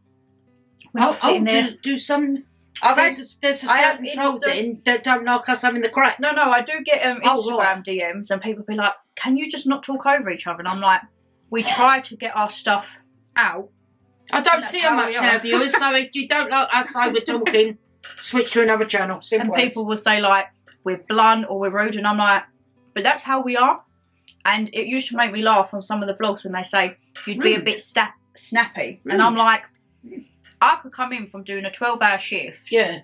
We're not sitting there. Do some... There's a certain troll then that don't like us having the crack. No, I do get Instagram DMs and people be like, can you just not talk over each other? And I'm like, we try to get our stuff out. I don't see how much now, viewers, so if you don't like us over talking, switch to another channel. Simple. And people will say like, we're blunt or we're rude, and I'm like, but that's how we are. And it used to make me laugh on some of the vlogs when they say, you'd be a bit snappy. And I'm like, I could come in from doing a 12-hour shift. Yeah.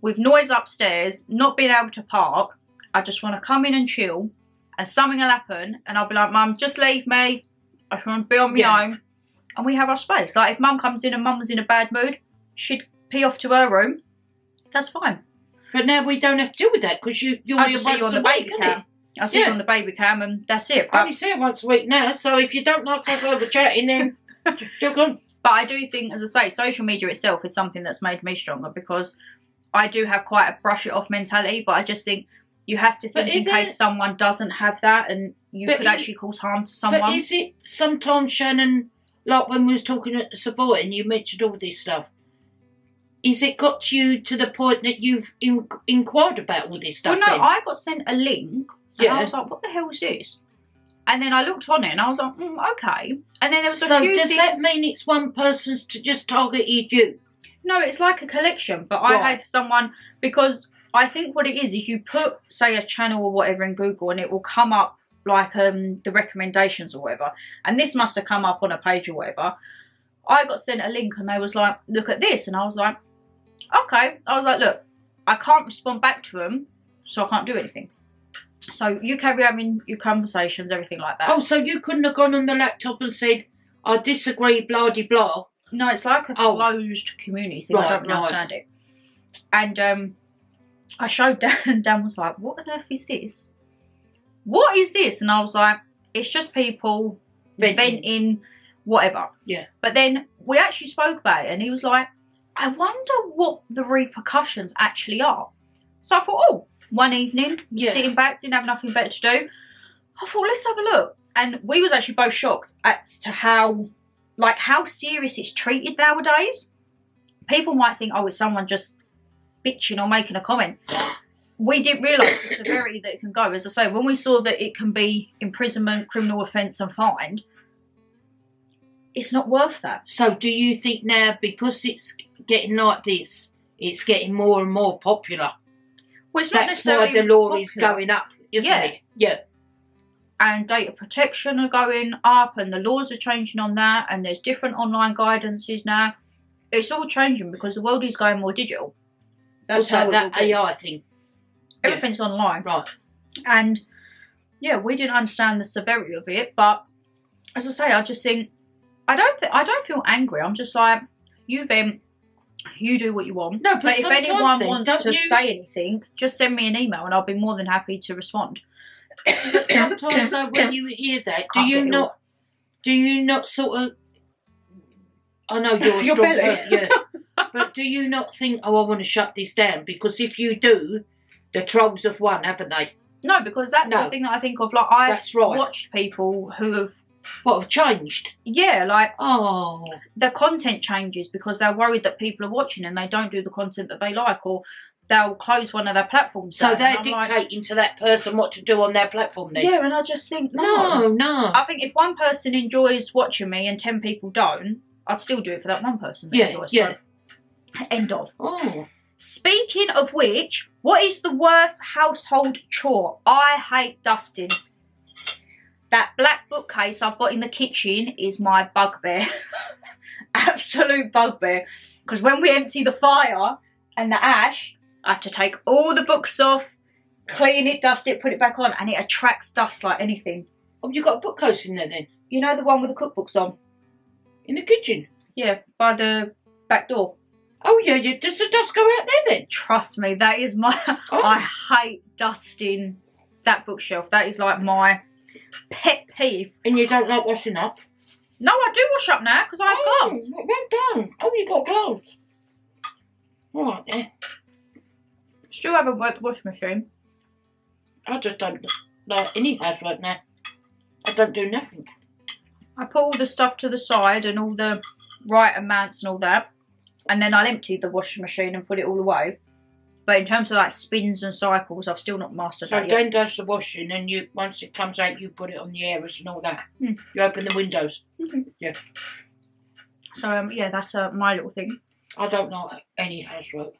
With noise upstairs, not being able to park. I just want to come in and chill. And something will happen. And I'll be like, Mum, just leave me. I just want to be on my own. And we have our space. Like, if Mum comes in and Mum was in a bad mood, she'd pee off to her room. That's fine. But now we don't have to deal with that because you're just see you on the baby cam. I'll see you on the baby cam and that's it. I only see it once a week now. So if you don't like us over chatting, then you're gone. But I do think, as I say, social media itself is something that's made me stronger because I do have quite a brush it off mentality, but I just think you have to think in case someone doesn't have that and you could actually cause harm to someone. But is it sometimes, Shannon, like when we was talking at the Savoy and you mentioned all this stuff, is it got you to the point that you've inquired about all this stuff? Well, no, I got sent a link and I was like, what the hell is this? And then I looked on it and I was like, okay. And then there was a few things. So does that mean it's one person's to just targeted you? No, it's like a collection. But I had someone, because I think what it is you put, say, a channel or whatever in Google and it will come up like the recommendations or whatever. And this must have come up on a page or whatever. I got sent a link and they was like, look at this. And I was like, okay. I was like, look, I can't respond back to them, so I can't do anything. So you carry having your conversations, everything like that. Oh, so you couldn't have gone on the laptop and said, I disagree, blah-de-blah. No, it's like a closed community thing. I don't understand it. And I showed Dan and Dan was like, what on earth is this? What is this? And I was like, it's just people venting, whatever. Yeah. But then we actually spoke about it and he was like, I wonder what the repercussions actually are. So I thought, oh, one evening, sitting back, didn't have nothing better to do. I thought, let's have a look. And we was actually both shocked as to how serious it's treated nowadays. People might think, oh, it's someone just bitching or making a comment. We didn't realise the severity that it can go. As I say, when we saw that it can be imprisonment, criminal offence and fined, it's not worth that. So do you think now, because it's getting like this, it's getting more and more popular? Well, it's not that's why the law is going up, isn't it? Yeah. And data protection are going up and the laws are changing on that and there's different online guidances now. It's all changing because the world is going more digital. That's how that AI thing. Everything's online. Right. And yeah, we didn't understand the severity of it, but as I say, I just think I don't feel angry. I'm just like, you vent, you do what you want. No, but if anyone wants to say anything, just send me an email and I'll be more than happy to respond. But sometimes though, when you hear that, do you not sort of, I know you're a strong person, but do you not think, oh, I want to shut this down? Because if you do, The trolls have won, haven't they? No, because that's No. the thing that I think of. Like, I've That's right. watched people who have, What, have changed? yeah, like, Oh. their content changes because they're worried that people are watching and they don't do the content that they like, or they'll close one of their platforms So down. they're And I'm dictating to that person what to do on their platform then? yeah, and I just think, No. I think if one person enjoys watching me and 10 people don't, I'd still do it for that one person that enjoys. Yeah. So, end of. Oh. Speaking of which, what is the worst household chore? I hate dusting. That black bookcase I've got in the kitchen is my bugbear. Absolute bugbear. Because when we empty the fire and the ash, I have to take all the books off, clean it, dust it, put it back on, and it attracts dust like anything. Oh, you got a bookcase in there then? You know the one with the cookbooks on? In the kitchen? Yeah, by the back door. Oh, yeah. Does the dust go out there then? Trust me, that is my... Oh. I hate dusting that bookshelf. That is like my pet peeve. And you don't like washing up? No, I do wash up now because I have gloves. Well done. Oh, you got gloves. All right then. Still haven't worked the washing machine. I just don't like any housework now. I don't do nothing. I put all the stuff to the side and all the right amounts and all that. And then I'll empty the washing machine and put it all away. But in terms of like spins and cycles, I've still not mastered So that yet. Dan does the washing and you, once it comes out, you put it on the airers and all that. Mm. You open the windows. Mhm. Yeah. So yeah, that's my little thing. I don't like any housework.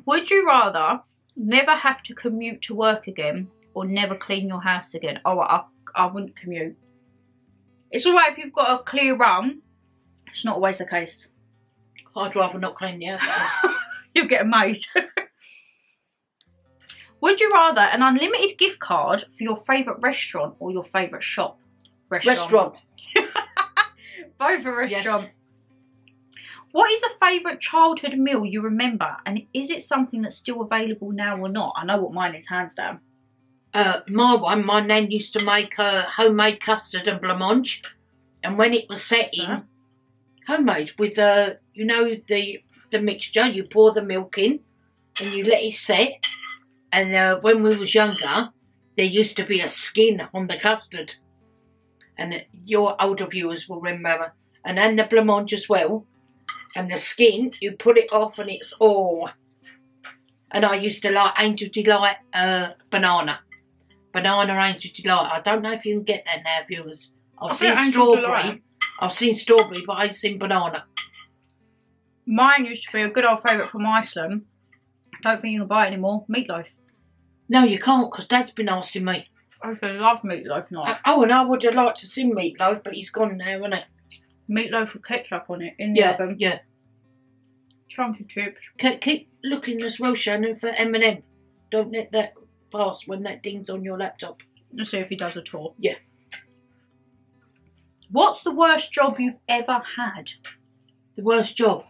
Would you rather never have to commute to work again or never clean your house again? Oh, I wouldn't commute. It's alright if you've got a clear run. It's not always the case. I'd rather not clean the house. You'll get a maid. Would you rather an unlimited gift card for your favourite restaurant or your favourite shop? Restaurant. Both a restaurant. Yes. What is a favourite childhood meal you remember? And is it something that's still available now or not? I know what mine is, hands down. My nan used to make homemade custard and blancmange. And when it was set in, homemade with you know the mixture, you pour the milk in and you let it set. And when we was younger, there used to be a skin on the custard. And your older viewers will remember. And then the blancmange as well. And the skin, you put it off and it's all. And I used to like Angel Delight banana. Banana Angel Delight. I don't know if you can get that now, viewers. I've seen strawberry. I've seen strawberry, but I ain't seen banana. Mine used to be a good old favourite from Iceland. Don't think you can buy it anymore. Meatloaf. No, you can't, because Dad's been asking me. I used to love meatloaf now. Oh, and I would have liked to see Meatloaf, but he's gone now, isn't it? Meatloaf with ketchup on it in the oven. Yeah. Chunky chips. Keep looking as well, Shannon, for M&M. Don't let that pass when that dings on your laptop. Let's see if he does a tour. Yeah. What's the worst job you've ever had? The worst job?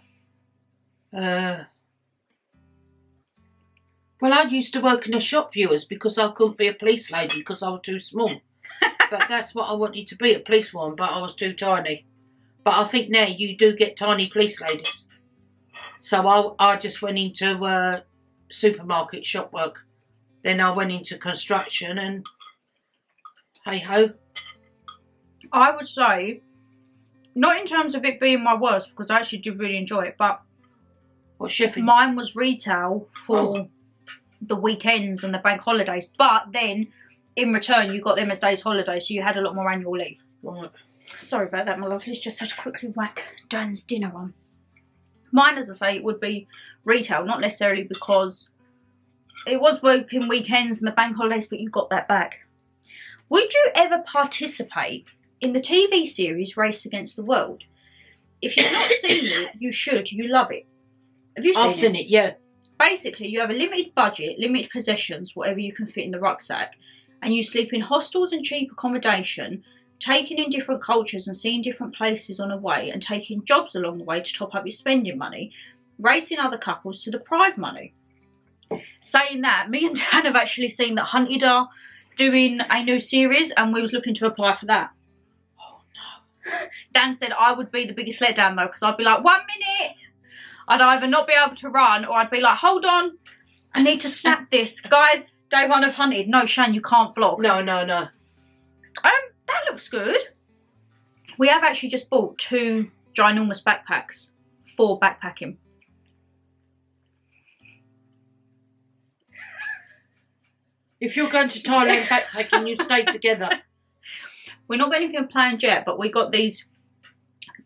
Well, I used to work in a shop, viewers, because I couldn't be a police lady because I was too small. But that's what I wanted to be, a policewoman, but I was too tiny. But I think now you do get tiny police ladies. So I just went into supermarket shop work. Then I went into construction and hey-ho. I would say, not in terms of it being my worst, because I actually do really enjoy it, but What shipping? mine was retail for the weekends and the bank holidays. But then, in return, you got them as days holiday, so you had a lot more annual leave. Right. Sorry about that, my lovelies. Just had to quickly whack Dan's dinner on. Mine, as I say, it would be retail, not necessarily because it was working weekends and the bank holidays, but you got that back. Would you ever participate in the TV series Race Against the World? If you've not seen it, you should. You love it. Have you seen it? I've seen it, yeah. Basically, you have a limited budget, limited possessions, whatever you can fit in the rucksack, and you sleep in hostels and cheap accommodation, taking in different cultures and seeing different places on the way, and taking jobs along the way to top up your spending money, racing other couples to the prize money. Saying that, me and Dan have actually seen that Hunted are doing a new series, and we was looking to apply for that. Oh, no. Dan said I would be the biggest letdown though, because I'd be like, 1 minute, I'd either not be able to run or I'd be like, hold on, I need to snap this. Guys, day one of hunted. No, Shan, you can't vlog. No. That looks good. We have actually just bought 2 ginormous backpacks for backpacking. If you're going to Thailand backpacking, you stay together. We're not got anything planned yet, but we got these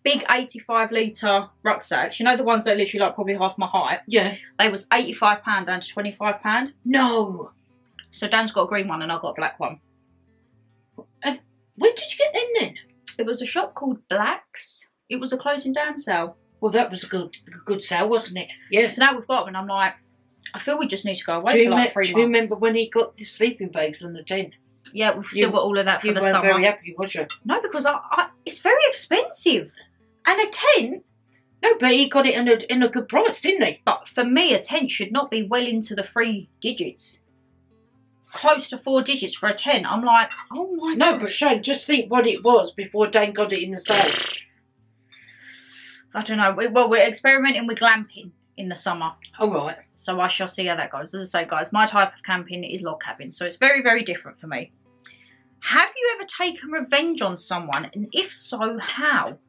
big 85-litre rucksacks. You know the ones that are literally like probably half my height? Yeah. They was £85 down to £25. No. So Dan's got a green one and I've got a black one. Where did you get them then? It was a shop called Black's. It was a closing down sale. Well, that was a good sale, wasn't it? Yes. So now we've got them and I'm like, I feel we just need to go away for like 3 months. Do you remember when he got the sleeping bags and the tent? Yeah, we've still got all of that for the summer. You weren't very happy, was you? No, because it's very expensive. And a tent... No, but he got it in a good price, didn't he? But for me, a tent should not be well into the 3 digits. Close to 4 digits for a tent. I'm like, oh my God. No, but Shane, just think what it was before Dan got it in the sale. I don't know. Well, we're experimenting with glamping in the summer. All right. So I shall see how that goes. As I say, guys, my type of camping is log cabin. So it's very, very different for me. Have you ever taken revenge on someone? And if so, how?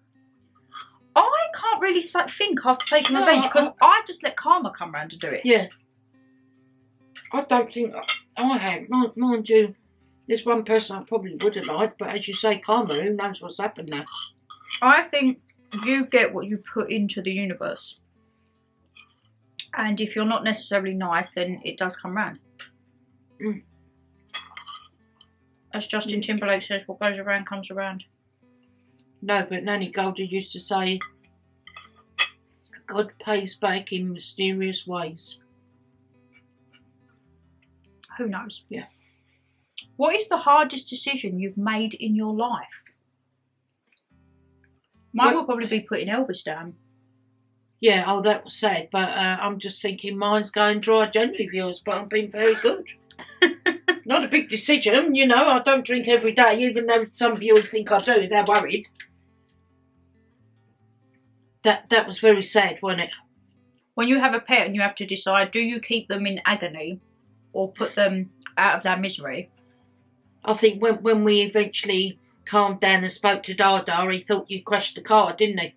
I can't really think I've taken revenge because I just let karma come round to do it. Yeah. I don't think I have. Mind you, there's one person I probably would have liked, but as you say, karma, who knows what's happened now? I think you get what you put into the universe. And if you're not necessarily nice, then it does come round. Mm. As Justin Timberlake says, what goes around comes around. No, but Nanny Golder used to say, God pays back in mysterious ways. Who knows? Yeah. What is the hardest decision you've made in your life? Mine will probably be putting Elvis down. Yeah, oh, that was sad, but I'm just thinking mine's going dry January viewers, but I've been very good. Not a big decision, you know, I don't drink every day, even though some viewers think I do, they're worried. That was very sad, wasn't it? When you have a pet and you have to decide, do you keep them in agony or put them out of their misery? I think when we eventually calmed down and spoke to Dada, he thought you crashed the car, didn't he?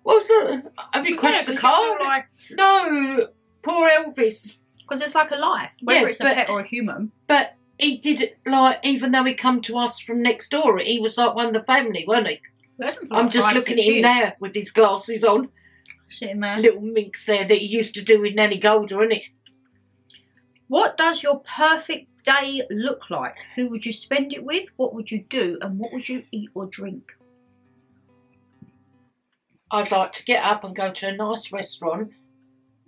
What was that? Have you crashed the car? Like, no, poor Elvis. Because it's like a life, whether it's a pet or a human. But he did it like, even though he come to us from next door, he was like one of the family, wasn't he? I'm just looking at him now with his glasses on. Sitting there. Little minx there that he used to do with Nanny Golder, isn't it? What does your perfect day look like? Who would you spend it with? What would you do? And what would you eat or drink? I'd like to get up and go to a nice restaurant.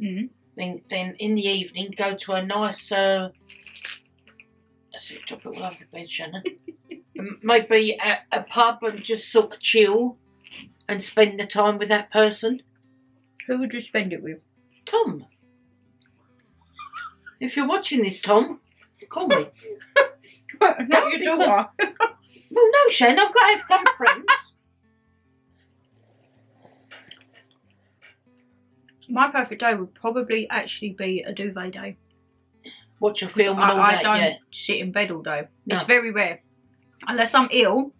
Mm. Then in the evening go to a nice let's see, drop it all over the bed, Shannon. Maybe a pub and just sort of chill and spend the time with that person. Who would you spend it with? Tom. If you're watching this, Tom, call me. Not your daughter. Well, no, Shannon, I've got to have some friends. My perfect day would probably actually be a duvet day. Watch a film and all I that, don't sit in bed all day. No. It's very rare. Unless I'm ill.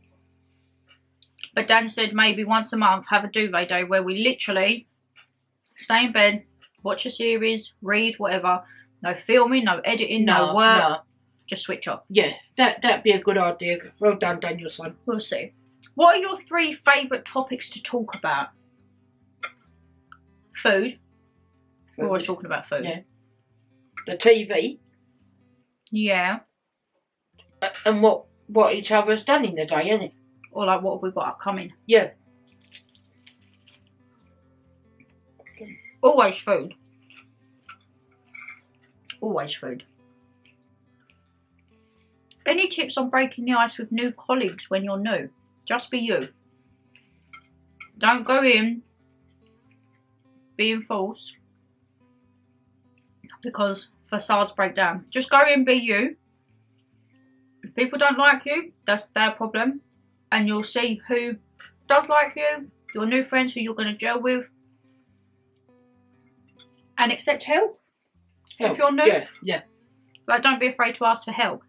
But Dan said maybe once a month have a duvet day where we literally stay in bed, watch a series, read, whatever. No filming, no editing, no work. No. Just switch off. Yeah, that'd be a good idea. Well done, Danielson. We'll see. What are your 3 favourite topics to talk about? Food. We're always talking about food. Yeah. The TV. Yeah. And what each other's done in the day, isn't it? Or like what have we got upcoming? Yeah. Always food. Always food. Any tips on breaking the ice with new colleagues when you're new? Just be you. Don't go in being false. Because facades break down. Just go in, be you. If people don't like you, that's their problem. And you'll see who does like you, your new friends who you're going to gel with. And accept help. Help. If you're new. Yeah, yeah. Like, don't be afraid to ask for help.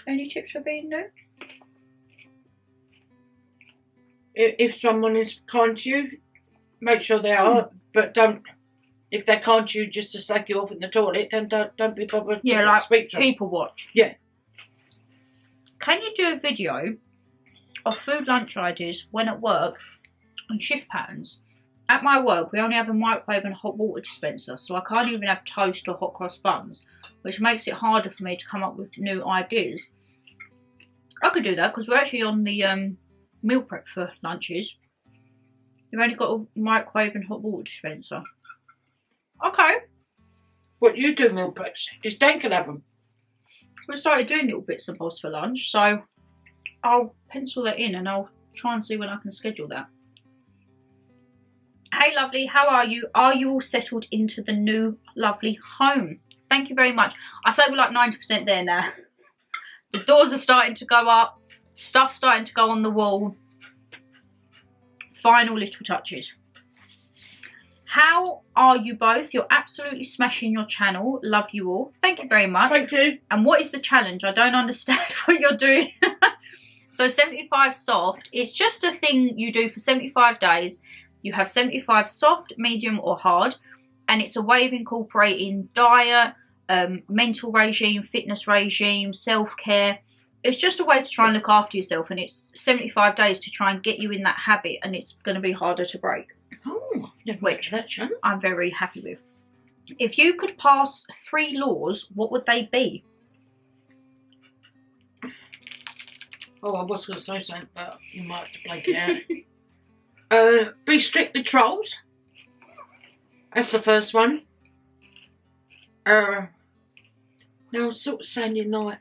Any tips for being new? If someone is kind to you, make sure they are, but don't. If they're kind to you just to slag you off in the toilet, then don't be bothered to speak to them. People watch. Yeah. Can you do a video of food lunch ideas when at work and shift patterns? At my work, we only have a microwave and a hot water dispenser, so I can't even have toast or hot cross buns, which makes it harder for me to come up with new ideas. I could do that because we're actually on the meal prep for lunches. You've only got a microwave and hot water dispenser. Okay. What you do meal preps is Dan can have them. We started doing little bits and bobs for lunch, so I'll pencil that in and I'll try and see when I can schedule that. Hey lovely, how are you? Are you all settled into the new lovely home? Thank you very much. I say we're like 90% there now. The doors are starting to go up, stuff's starting to go on the wall. Final little touches. How are you both? You're absolutely smashing your channel. Love you all. Thank you very much. Thank you. And what is the challenge? I don't understand what you're doing. So 75 soft, it's just a thing you do for 75 days. You have 75 soft, medium or hard. And it's a way of incorporating diet, mental regime, fitness regime, self-care. It's just a way to try and look after yourself. And it's 75 days to try and get you in that habit. And it's going to be harder to break. Oh, never Which that, Shannon. I'm very happy with. If you could pass 3 laws, what would they be? Oh, I was going to say something, but you might have to blank it out. Be strict with trolls. That's the first one. Now I'm sort of saying you're not.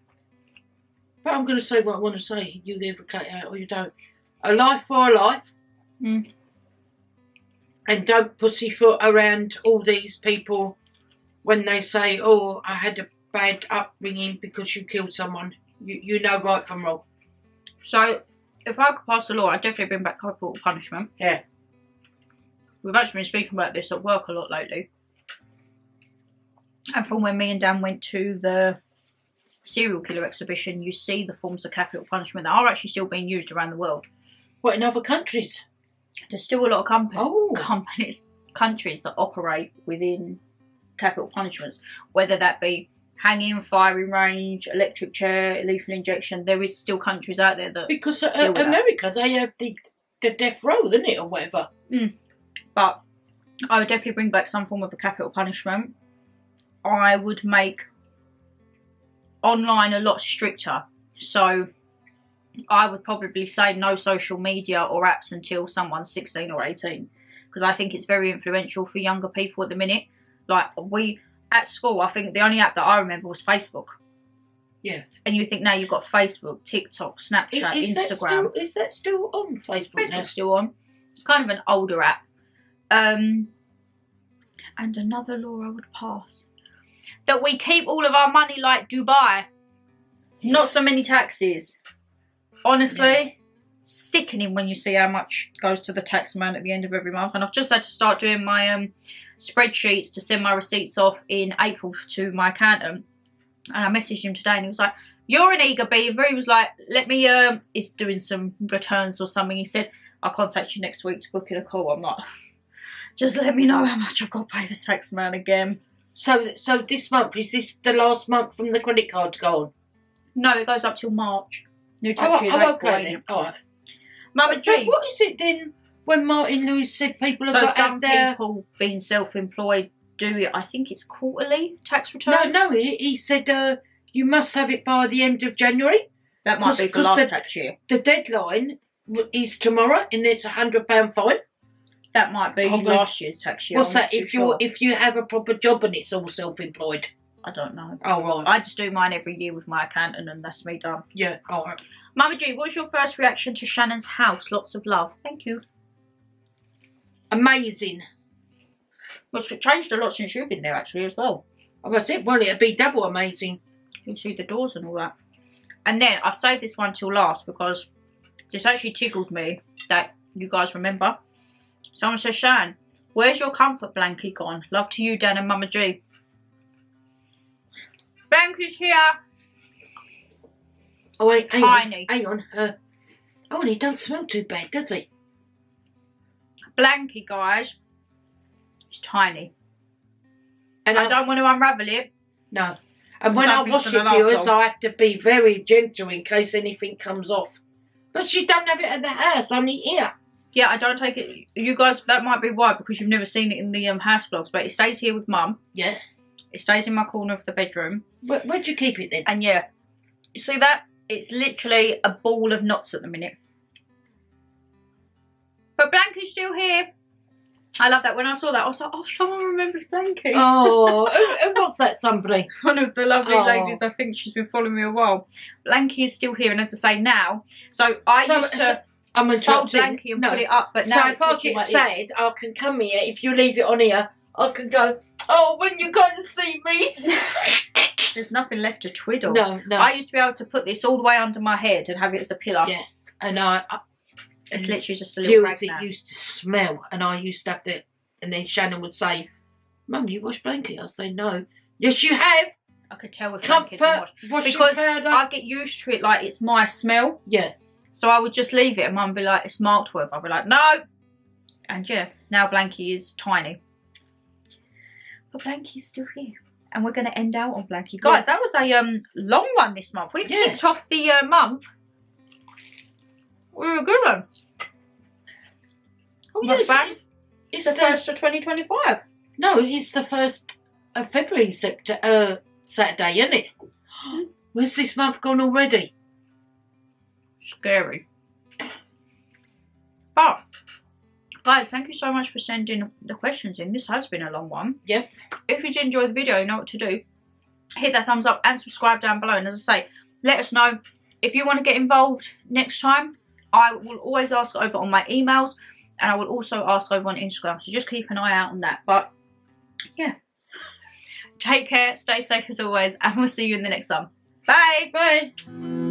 But I'm going to say what I want to say. You either cut it out or you don't. A life for a life. Mm. And don't pussyfoot around all these people when they say, oh, I had a bad upbringing because you killed someone. You know right from wrong. So, if I could pass a law, I'd definitely bring back corporal punishment. Yeah. We've actually been speaking about this at work a lot lately. And from when me and Dan went to the serial killer exhibition, you see the forms of capital punishment that are actually still being used around the world. What, in other countries? There's still a lot of countries that operate within capital punishments, whether that be hanging, firing range, electric chair, lethal injection. There is still countries out there that because America, they have the death row, isn't it, or whatever. But I would definitely bring back some form of a capital punishment. I would make online a lot stricter. So I would probably say no social media or apps until someone's 16 or 18. Because I think it's very influential for younger people at the minute. Like, at school, I think the only app that I remember was Facebook. Yeah. And you think now you've got Facebook, TikTok, Snapchat, Instagram. Is that still on Facebook now? Facebook's still on. It's kind of an older app. And another law I would pass. That we keep all of our money like Dubai. Not so many taxes. Honestly, sickening when you see how much goes to the tax man at the end of every month. And I've just had to start doing my spreadsheets to send my receipts off in April to my accountant. And I messaged him today and he was like, you're an eager beaver. He was like, let me, he's doing some returns or something. He said, I'll contact you next week to book in a call. I'm like, just let me know how much I've got to pay the tax man again. So this month, is this the last month from the credit card to go on? No, it goes up till March. New tax year is April. Okay then. All right. Mama G. What is it then when Martin Lewis said people have got some people being self-employed do it, I think it's quarterly tax returns? No, he said you must have it by the end of January. That might be for last tax year. The deadline is tomorrow and it's £100 fine. That might be last year's tax year. What's that if you have a proper job and it's all self-employed? I don't know. Oh, right. I just do mine every year with my accountant and that's me done. Yeah, all right. Mama G, what's your first reaction to Shannon's house? Lots of love. Thank you. Amazing. Well, it's changed a lot since you've been there actually as well. Oh, that's it. Well, it'd be double amazing. You can see the doors and all that. And then I've saved this one till last because this actually tickled me that you guys remember. Someone says, Shan, where's your comfort blanket gone? Love to you, Dan and Mama G. Blanket's here. Oh wait, Tiny. Hang on. Oh, and he don't smell too bad, does he? Blanket, guys. It's tiny. And I don't want to unravel it. No. And when I wash it, viewers, I have to be very gentle in case anything comes off. But you don't have it at the house, only here. Yeah, I don't take it. You guys, that might be why, because you've never seen it in the house vlogs. But it stays here with Mum. Yeah. It stays in my corner of the bedroom. Where'd you keep it then? And yeah, you see that? It's literally a ball of knots at the minute. But Blanky's still here. I love that. When I saw that, I was like, oh, someone remembers Blanky. Oh, who was that somebody? One of the lovely ladies. I think she's been following me a while. Blanky is still here, and as I say now, so I used to fold Blanky and put it up, but now so if I get sad, I can come here. If you leave it on here, I can go, oh, when you going to see me? There's nothing left to twiddle. No. I used to be able to put this all the way under my head and have it as a pillow. Yeah, and it's literally just a little rag now. It used to smell, and I used to have to, and then Shannon would say, Mum, you wash blanket? I'd say, no. Yes, you have. I could tell with Blanket because I get used to it like it's my smell. Yeah. So I would just leave it, and Mum would be like, it's marked with. I'd be like, no. And yeah, now Blanky is tiny. But Blanky's still here. And we're going to end out on Blanky. Guys, that was a long one this month. We've kicked off the month. We were a good one. Oh, yeah, it's the 1st of 2025. No, it's the 1st of February, Saturday, isn't it? Where's this month gone already? Scary. But, guys, thank you so much for sending the questions in. This has been a long one. Yep. If you did enjoy the video, you know what to do. Hit that thumbs up and subscribe down below. And as I say, let us know if you want to get involved next time. I will always ask over on my emails, and I will also ask over on Instagram. So just keep an eye out on that. But, yeah. Take care, stay safe as always, and we'll see you in the next one. Bye! Bye!